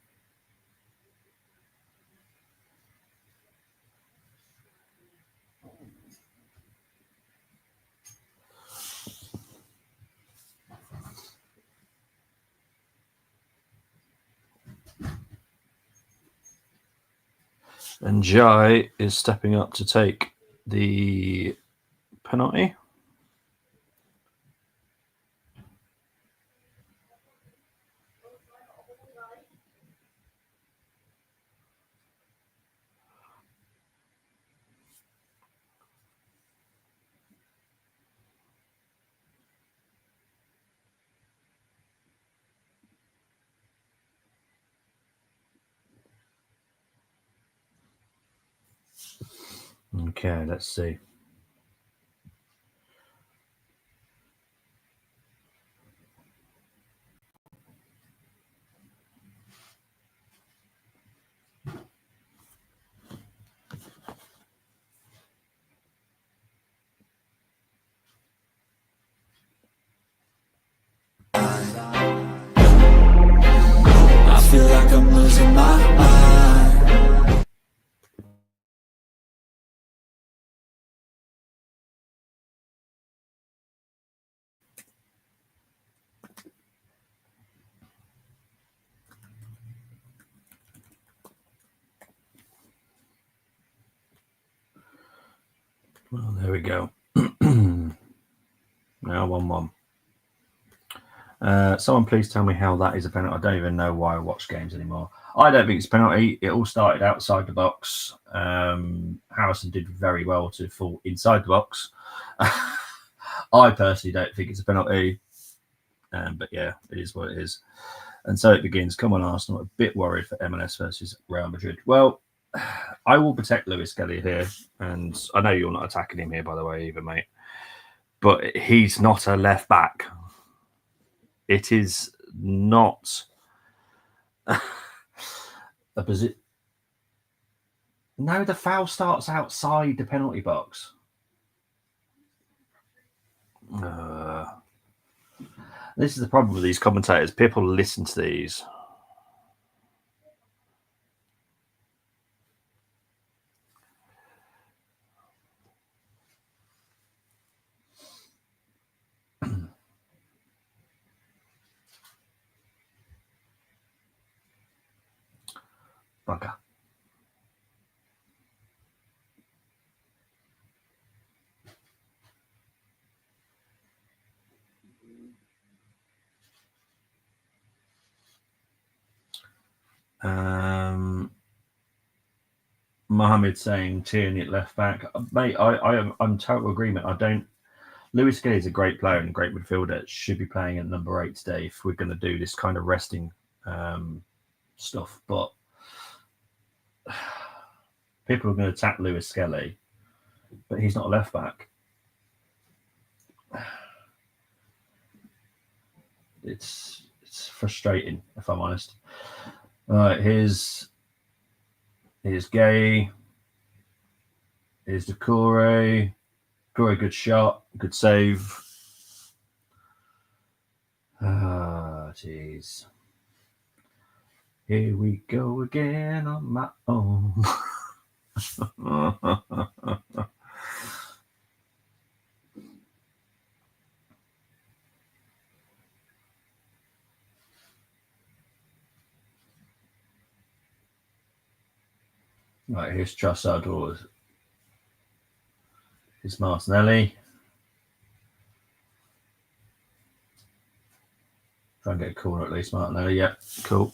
And Jai is stepping up to take the penalty. Okay, let's see. I feel like I'm losing my mind. Well, there we go. Now 1-1. Someone please tell me how that is a penalty. I don't even know why I watch games anymore. I don't think it's a penalty. It all started outside the box. Harrison did very well to fall inside the box. I personally don't think it's a penalty. But yeah, it is what it is. And so it begins. Come on, Arsenal. A bit worried for MLS versus Real Madrid. Well, I will protect Lewis Kelly here. And I know you're not attacking him here, by the way, either, mate. But he's not a left back. It is not a position. No, the foul starts outside the penalty box. This is the problem with these commentators. People listen to these. Bugger. Mohammed saying Tierney at left back. Mate, I'm total agreement. I don't. Lewis Kelly is a great player and a great midfielder. Should be playing at number 8 today if we're going to do this kind of resting stuff. But people are going to attack Lewis Kelly, but he's not a left back. It's frustrating, if I'm honest. All right, here's Gay. Here's Decore. Decore, good shot, good save. Ah, jeez. Here we go again on my own. Right, here's Trossard. Here's Martinelli. Try and get a corner at least, Martinelli. Yeah, cool.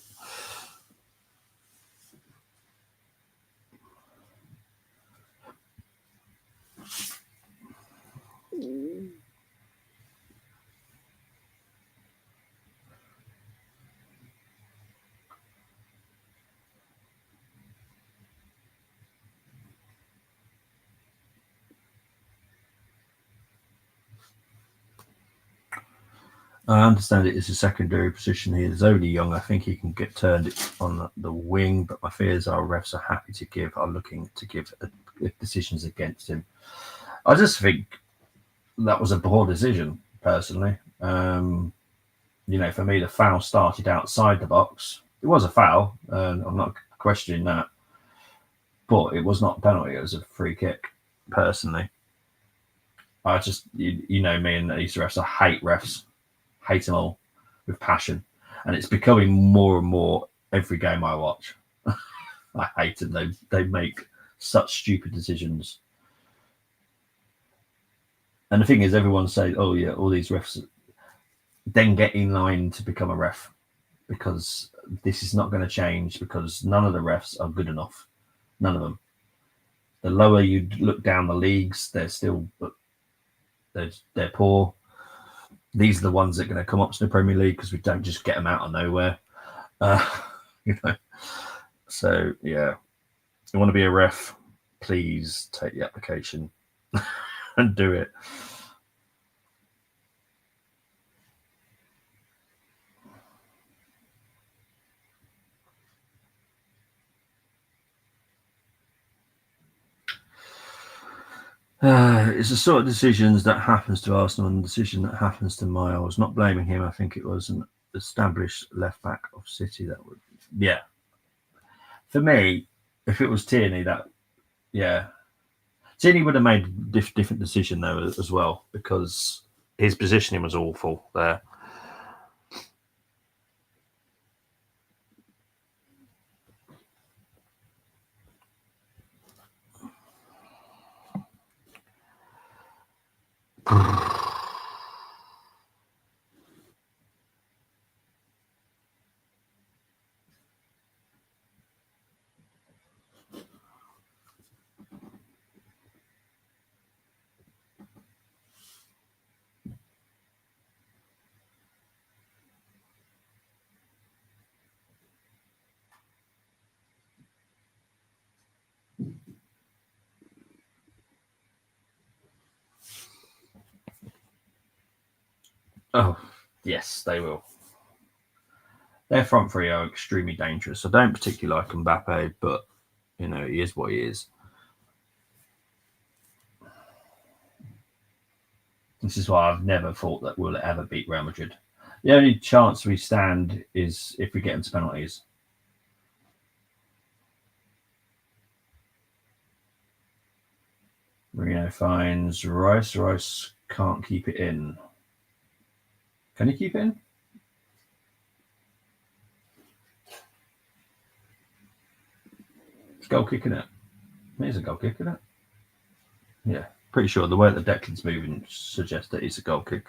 I understand it is a secondary position. He is only young. I think he can get turned on the wing, but my fears are refs are looking to give decisions against him. I just think that was a poor decision, personally. For me, the foul started outside the box. It was a foul, and I'm not questioning that. But it was not a penalty. It was a free kick, personally. I just, you know me and these refs, I hate refs. Hate them all with passion. And it's becoming more and more every game I watch. I hate it. They make such stupid decisions. And the thing is, everyone says, "Oh yeah, all these refs." Then get in line to become a ref, because this is not going to change, because none of the refs are good enough. None of them. The lower you look down the leagues, they're still they're poor. These are the ones that are going to come up to the Premier League, because we don't just get them out of nowhere. You know. So yeah, if you want to be a ref, please take the application and do it. It's the sort of decisions that happens to Arsenal, and the decision that happens to Miles. Not blaming him. I think it was an established left back of City that would. Yeah. For me, if it was Tierney, Tierney would have made a different decision though as well, because his positioning was awful there. Oh, yes, they will. Their front three are extremely dangerous. I don't particularly like Mbappe, but he is what he is. This is why I've never thought that we'll ever beat Real Madrid. The only chance we stand is if we get into penalties. Marino finds Rice. Rice can't keep it in. Can he keep it in? It's goal kick, isn't it? It is a goal kick, isn't it? Yeah, pretty sure the way that Declan's moving suggests that it's a goal kick.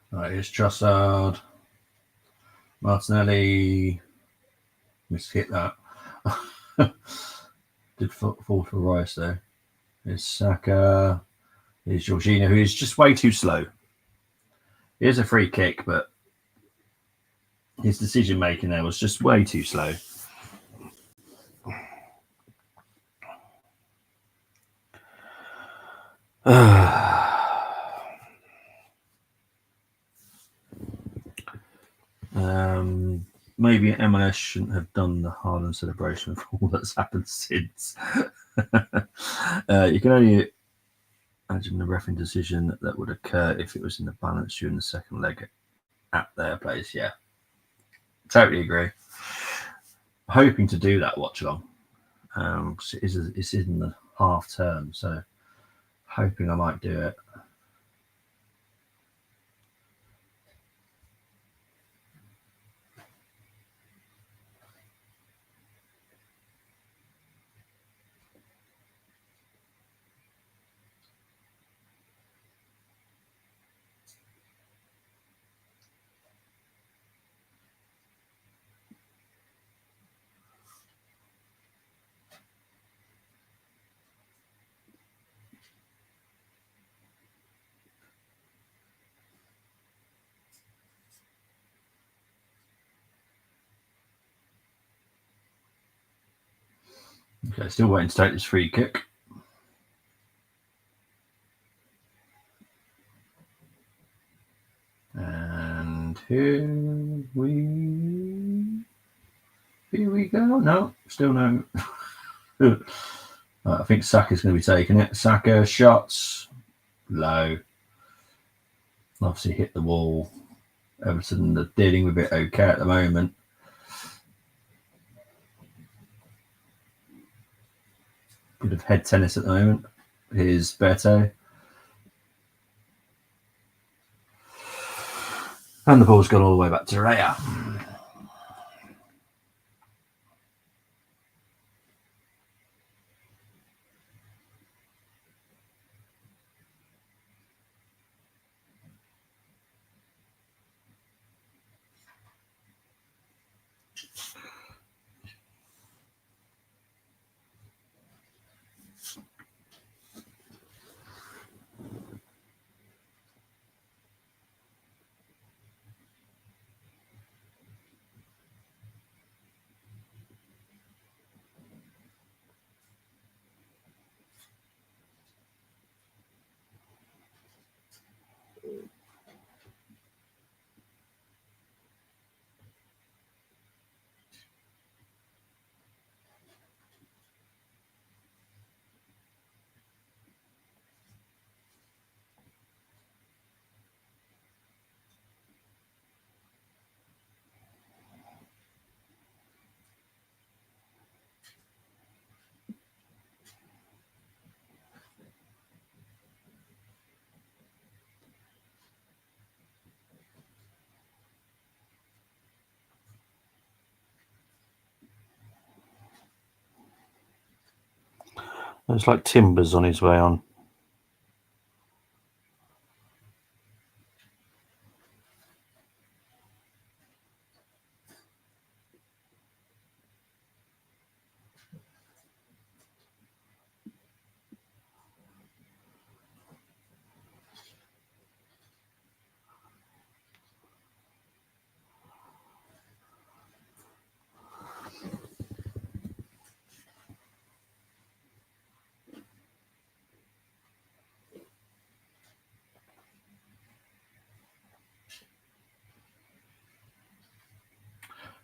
Right, here's Trossard. Martinelli. Missed hit that. Did fall for Rice though. Here's Saka. Here's Jorginho, who is just way too slow. Here's a free kick, but his decision making there was just way too slow. Maybe MLS shouldn't have done the Haaland celebration for all that's happened since. You can only imagine the refereeing decision that would occur if it was in the balance during the second leg at their place. Yeah, totally agree. Hoping to do that Watchalong. It's in the half term, so hoping I might do it. Okay, still waiting to take this free kick. And here we go. No, still no. I think Saka's going to be taking it. Saka shots low. Obviously hit the wall. Everton are dealing with it okay at the moment. Bit of head tennis at the moment. Here's Beto. And the ball's gone all the way back to Raya. It's like Timber's on his way on.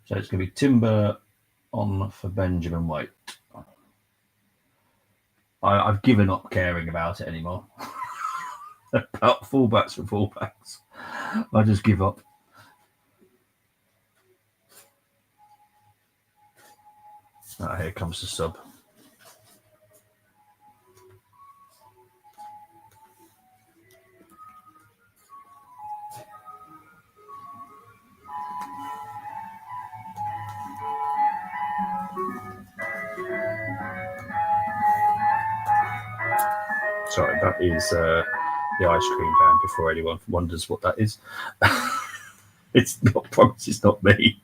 So it's going to be Timber on for Benjamin White. I've given up caring about it anymore. About fullbacks for fullbacks. I just give up. Here comes the sub. Sorry, that is the ice cream van, before anyone wonders what that is. It's not, promise it's not me.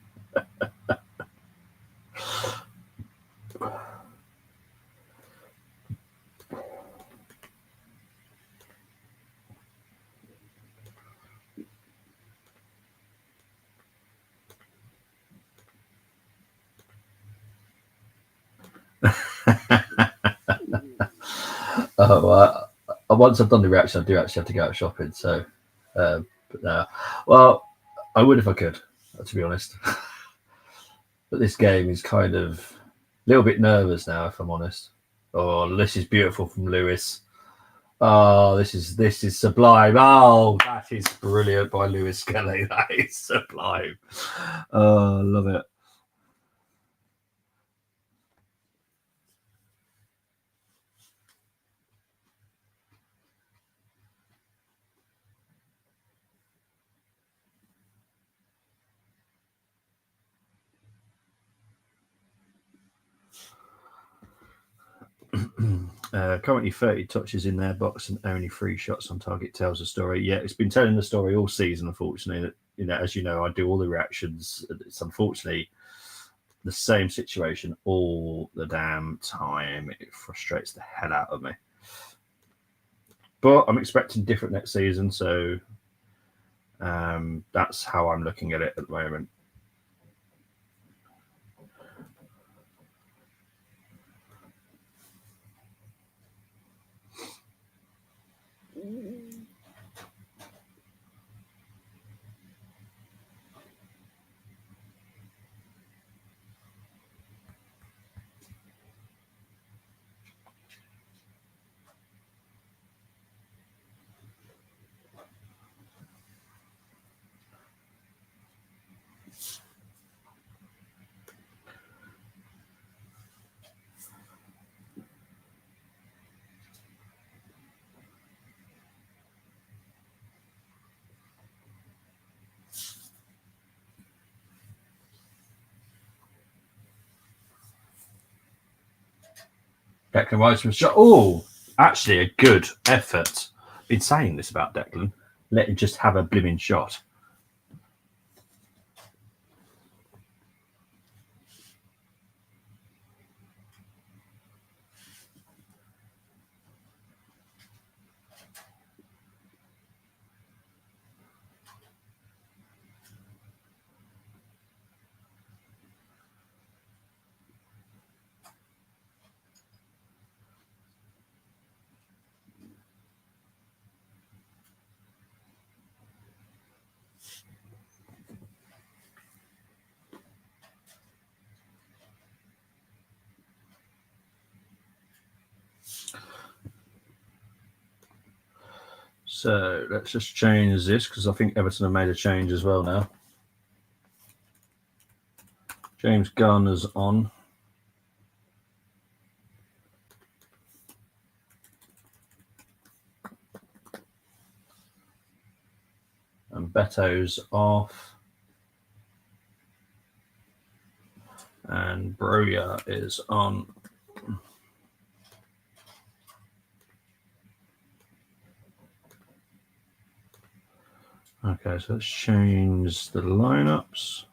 Once I've done the reaction, I do actually have to go out shopping. So, but no. Well, I would if I could, to be honest. But this game is kind of a little bit nervous now, if I'm honest. Oh, this is beautiful from Lewis. Oh, this is sublime. Oh, that is brilliant by Lewis Kelly. That is sublime. Oh, I love it. Currently 30 touches in their box and only 3 shots on target tells the story. Yeah, it's been telling the story all season, unfortunately. That, as you know, I do all the reactions. It's unfortunately the same situation all the damn time. It frustrates the hell out of me. But I'm expecting different next season, so that's how I'm looking at it at the moment. Declan Rice from shot. Oh, actually, a good effort. Been saying this about Declan. Let him just have a blooming shot. So let's just change this because I think Everton have made a change as well now. James Garner's on. And Beto's off. And Broya is on. Okay, so let's change the lineups.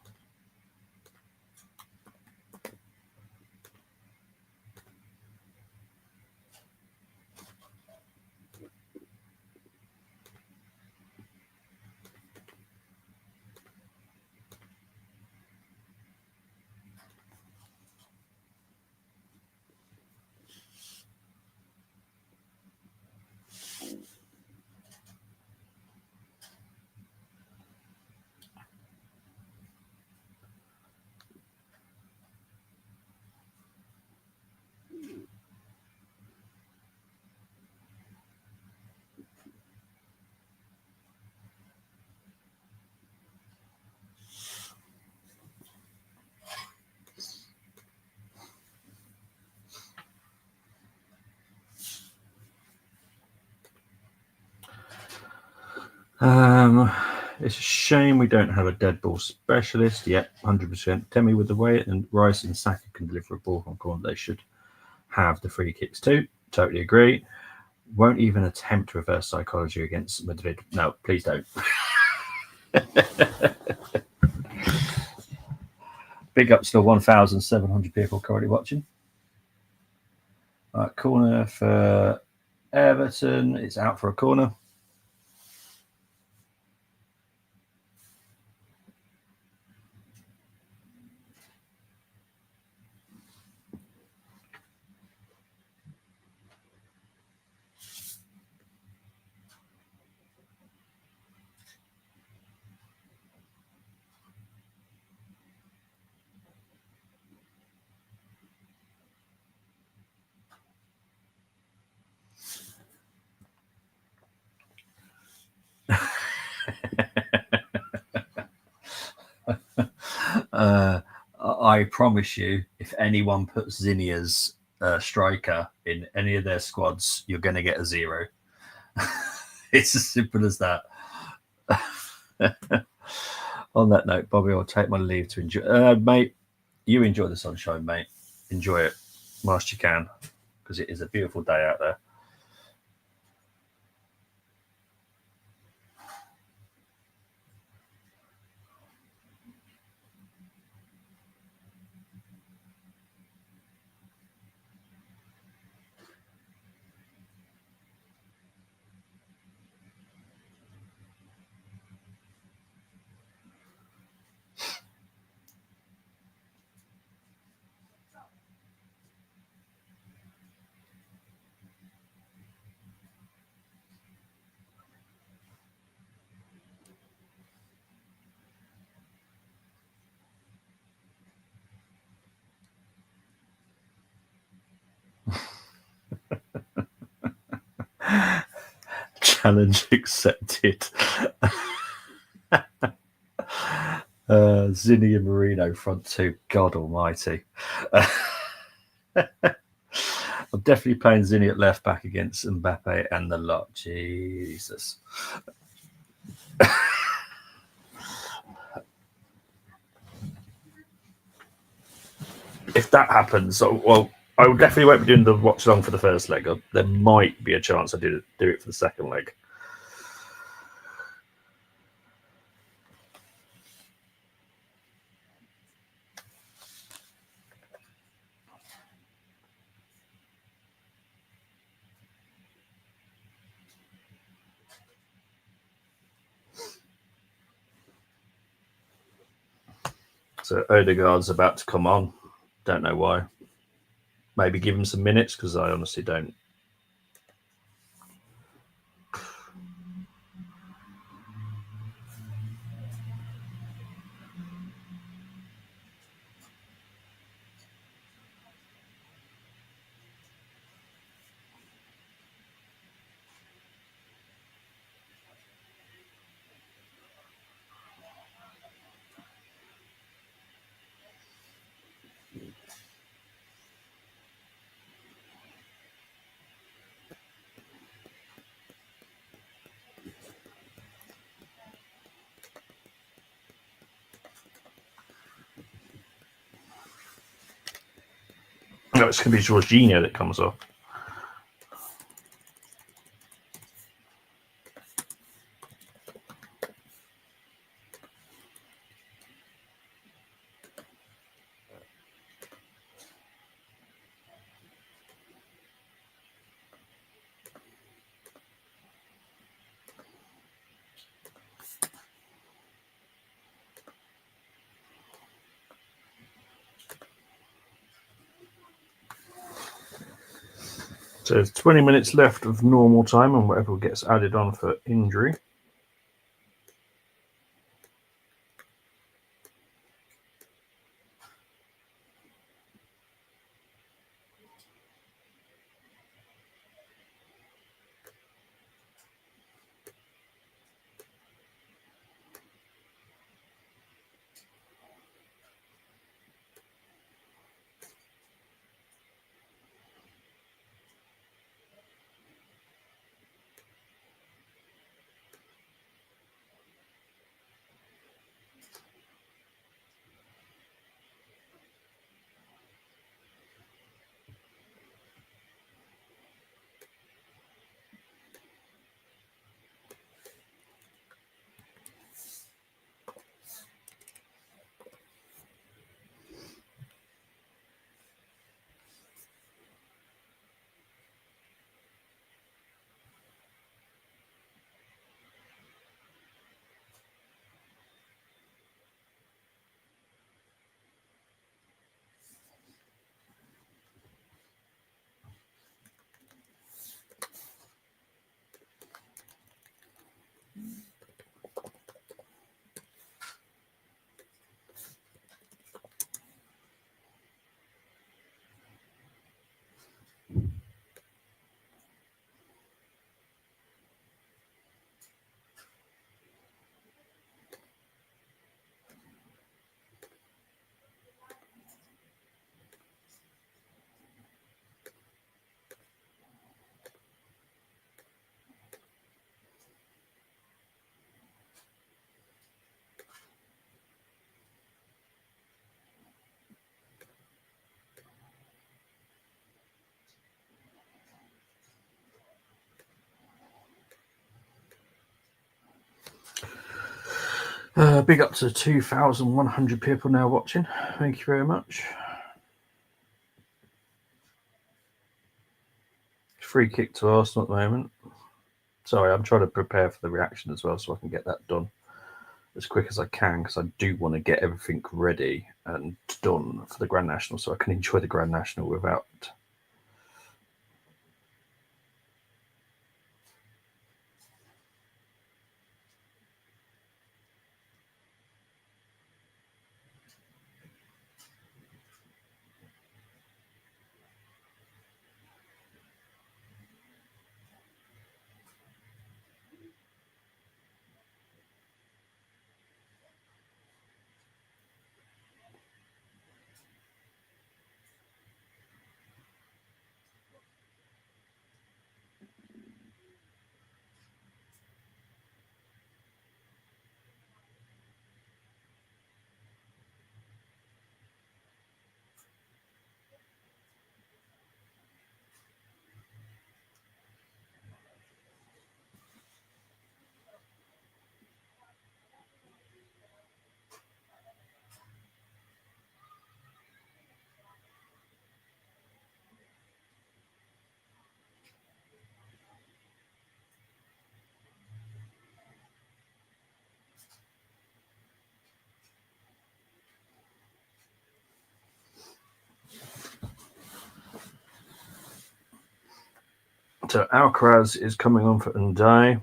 It's a shame we don't have a dead ball specialist yet. 100%. Temi with the way, and Rice and Saka can deliver a ball from corner. They should have the free kicks too. Totally agree. Won't even attempt reverse psychology against Madrid. No, please don't. Big ups to 1,700 people currently watching. Right, corner for Everton. It's out for a corner. I promise you, if anyone puts Zinnia's striker in any of their squads, you're going to get a 0. It's as simple as that. On that note, Bobby, I'll take my leave to enjoy. Mate, you enjoy the sunshine, mate. Enjoy it whilst you can, because it is a beautiful day out there. Challenge accepted. Zinni and Marino front two. God almighty. I'm definitely playing Zinni at left back against Mbappe and the lot. Jesus. If that happens, well, I definitely won't be doing the watch along for the first leg. There might be a chance I do it for the second leg. So Odegaard's about to come on. Don't know why. Maybe give him some minutes because I honestly don't. No, it's going to be Jorginho that comes off. So there's 20 minutes left of normal time and whatever gets added on for injury. Big up to 2,100 people now watching. Thank you very much. Free kick to Arsenal at the moment. Sorry, I'm trying to prepare for the reaction as well so I can get that done as quick as I can because I do want to get everything ready and done for the Grand National so I can enjoy the Grand National without. So Alcaraz is coming on for Ndai.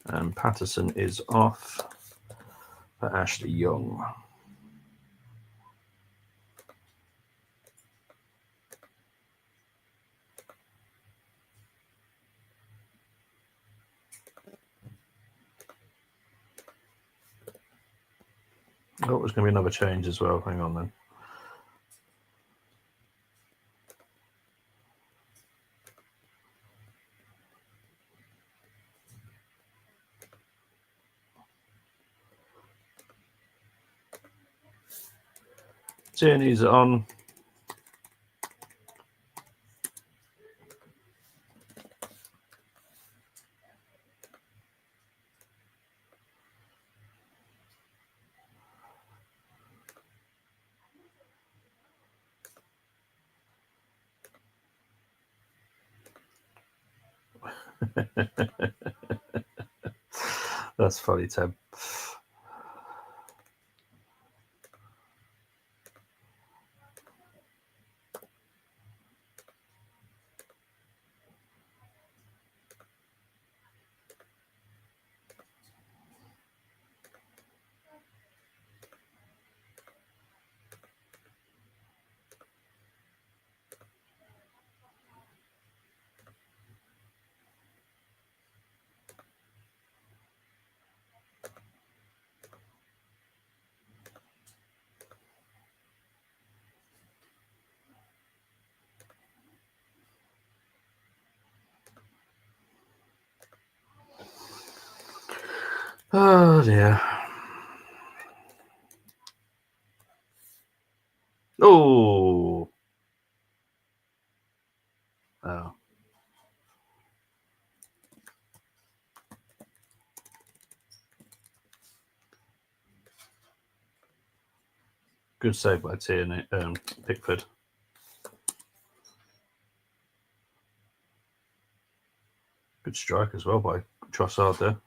And Patterson is off for Ashley Young. Oh, there's going to be another change as well. Hang on then. Tierney's on. That's funny, Ted. Oh dear. Oh. Oh. Good save by Tierney, Pickford. Good strike as well by Trossard there.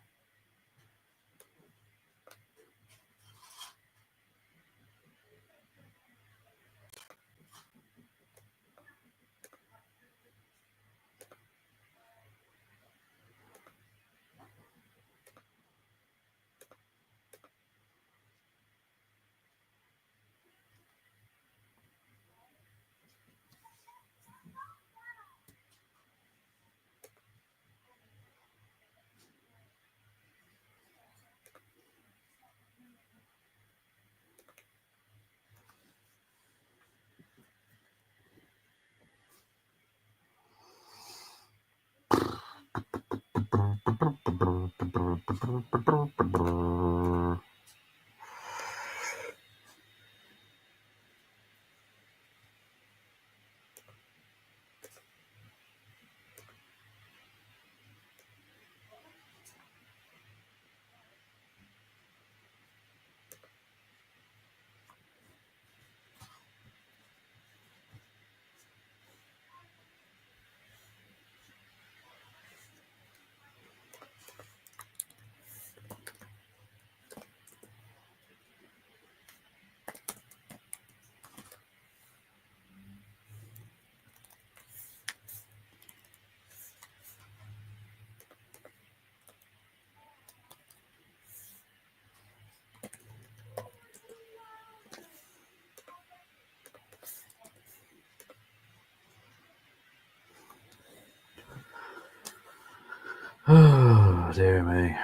Oh dear me.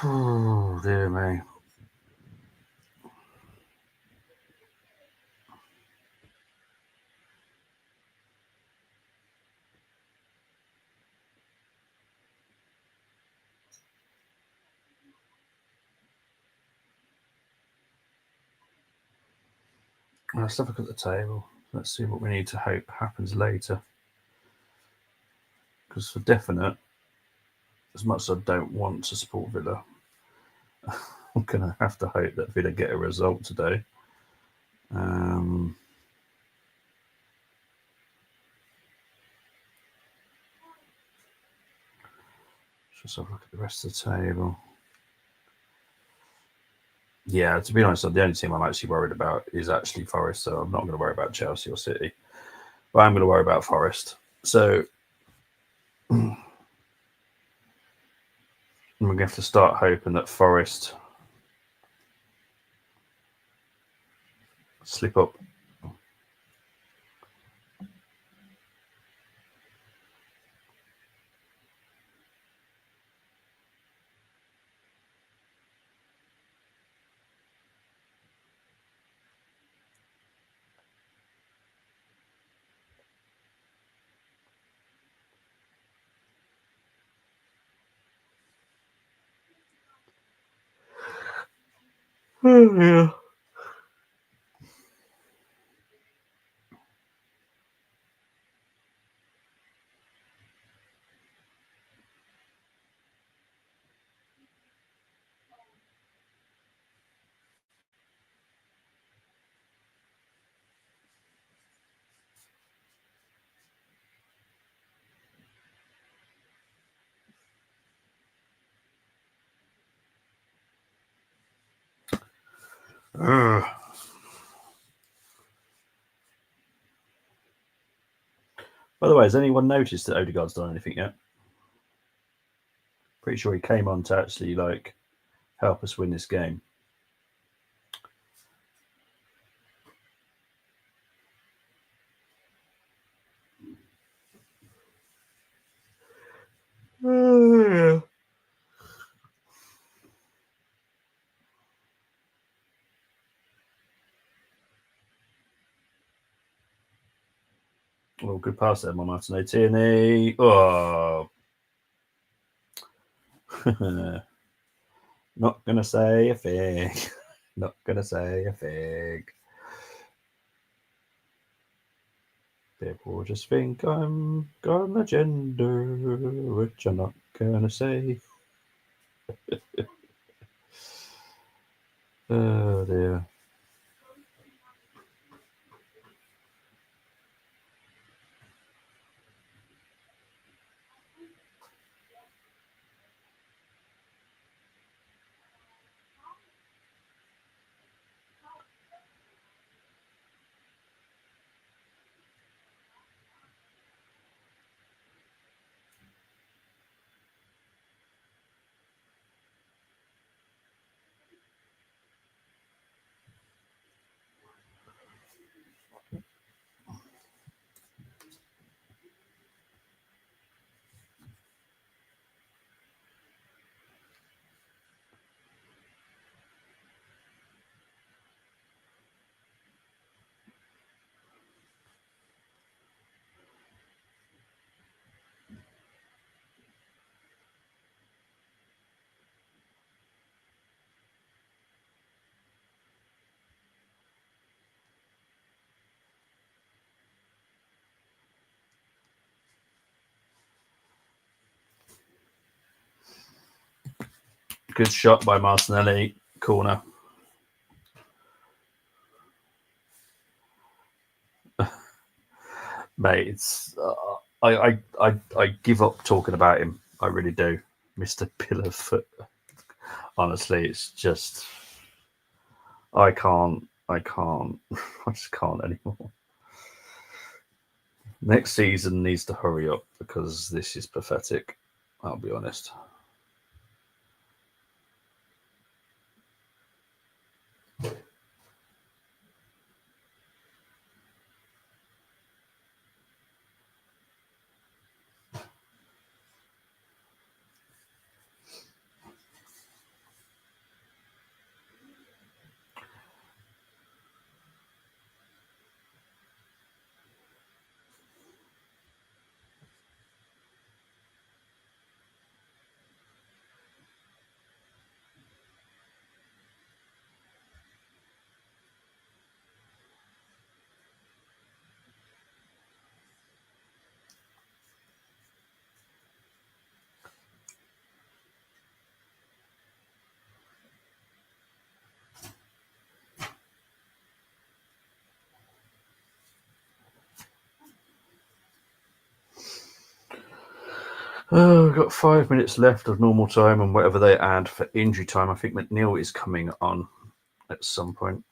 Oh, dear me. Let's have a look at the table. Let's see what we need to hope happens later. Because for definite, as much as I don't want to support Villa, I'm going to have to hope that Villa get a result today. Just have a look at the rest of the table. Yeah, to be honest, the only team I'm actually worried about is actually Forest, so I'm not going to worry about Chelsea or City. But I'm going to worry about Forest. So I'm going to have to start hoping that Forest slip up. Oh, yeah. Ugh. By the way, has anyone noticed that Odegaard's done anything yet? Pretty sure he came on to actually help us win this game. Oh, yeah. Oh, good pass there, Martinez. Tierney. Oh. Not going to say a thing. Not going to say a thing. People just think I'm got an agenda, which I'm not going to say. Oh, dear. Good shot by Martinelli. Corner. Mate, it's I give up talking about him. I really do, Mr. Pillarfoot. Honestly, it's just I can't. I can't. I just can't anymore. Next season needs to hurry up because this is pathetic. I'll be honest. Oh, we've got 5 minutes left of normal time and whatever they add for injury time. I think McNeil is coming on at some point.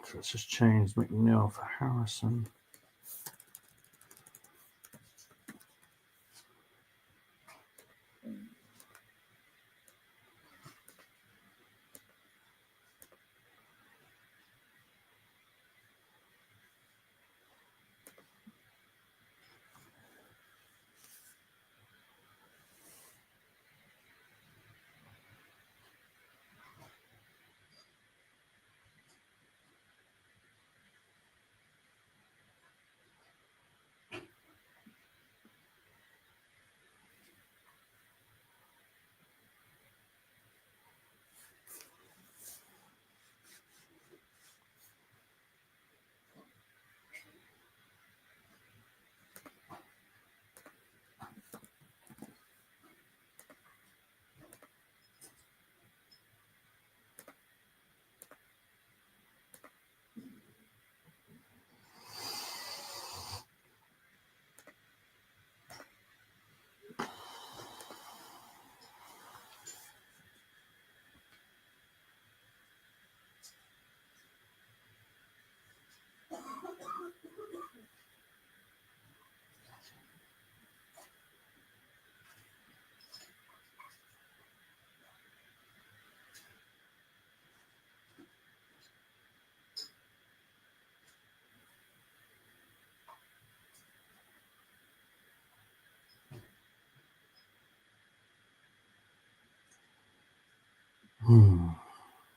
So let's just change McNeil for Harrison.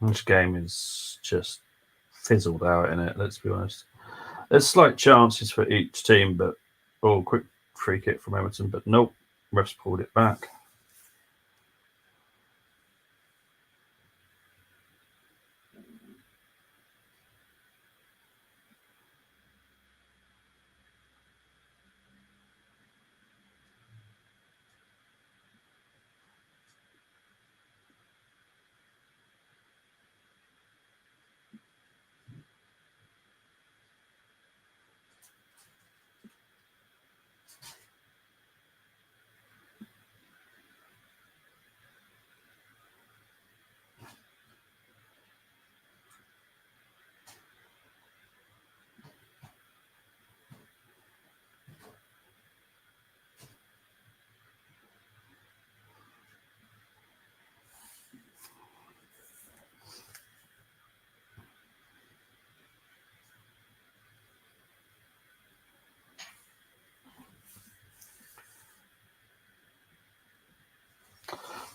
This game is just fizzled out in it, let's be honest. There's slight chances for each team, but quick free kick from Everton, but nope, refs pulled it back.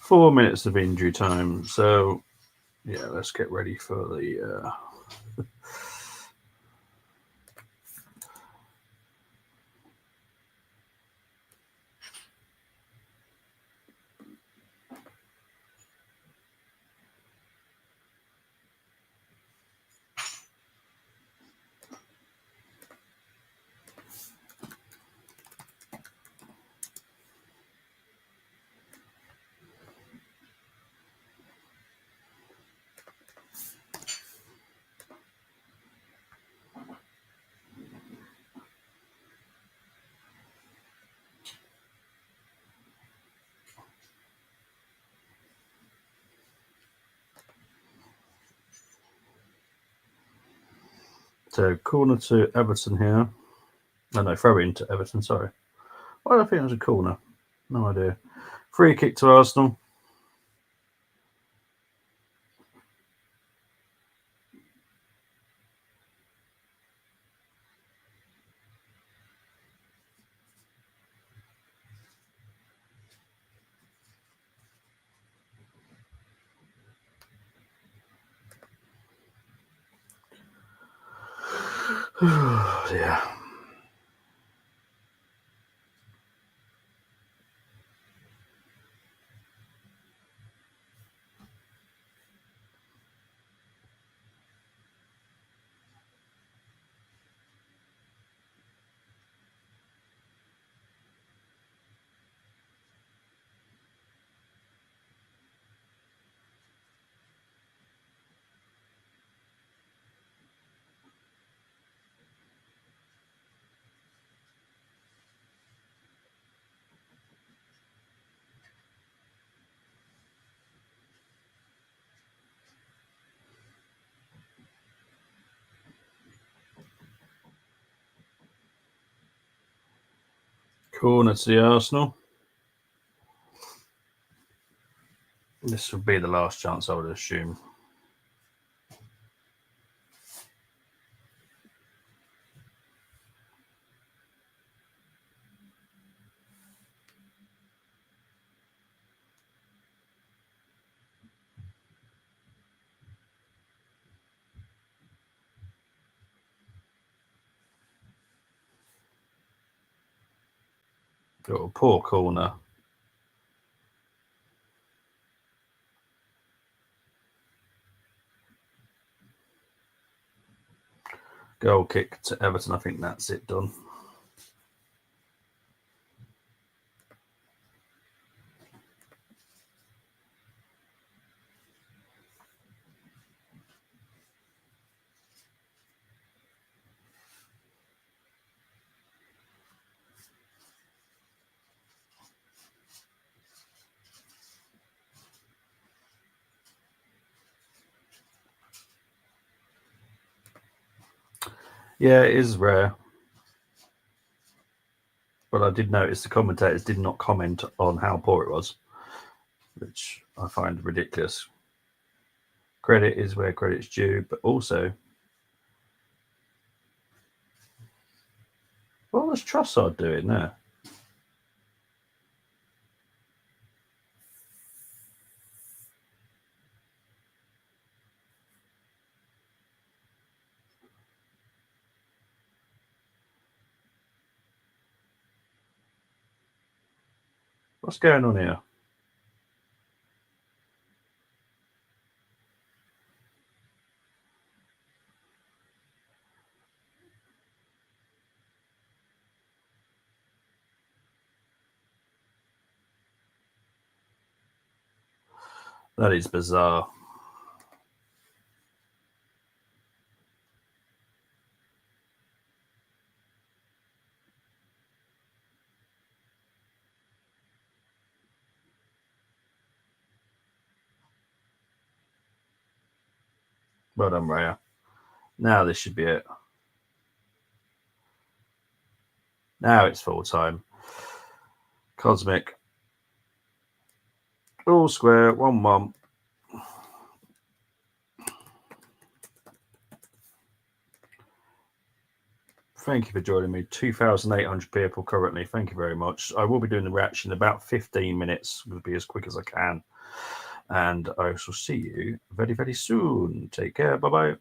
4 minutes of injury time. So, yeah, let's get ready for the. So, corner to Everton here. Oh, no, throw in to Everton, sorry. Why do I think it was a corner? No idea. Free kick to Arsenal. Yeah. Corner to the Arsenal. This would be the last chance, I would assume. Got a poor corner. Goal kick to Everton. I think that's it done. Yeah, it is rare. But I did notice the commentators did not comment on how poor it was, which I find ridiculous. Credit is where credit's due, but also, what was Trossard doing there? What's going on here? That is bizarre. Well done, Raya. Now this should be it. Now it's full time. Cosmic. All square, 1-1. Thank you for joining me. 2,800 people currently. Thank you very much. I will be doing the reaction in about 15 minutes. Will be as quick as I can. And I shall see you very, very soon. Take care. Bye-bye.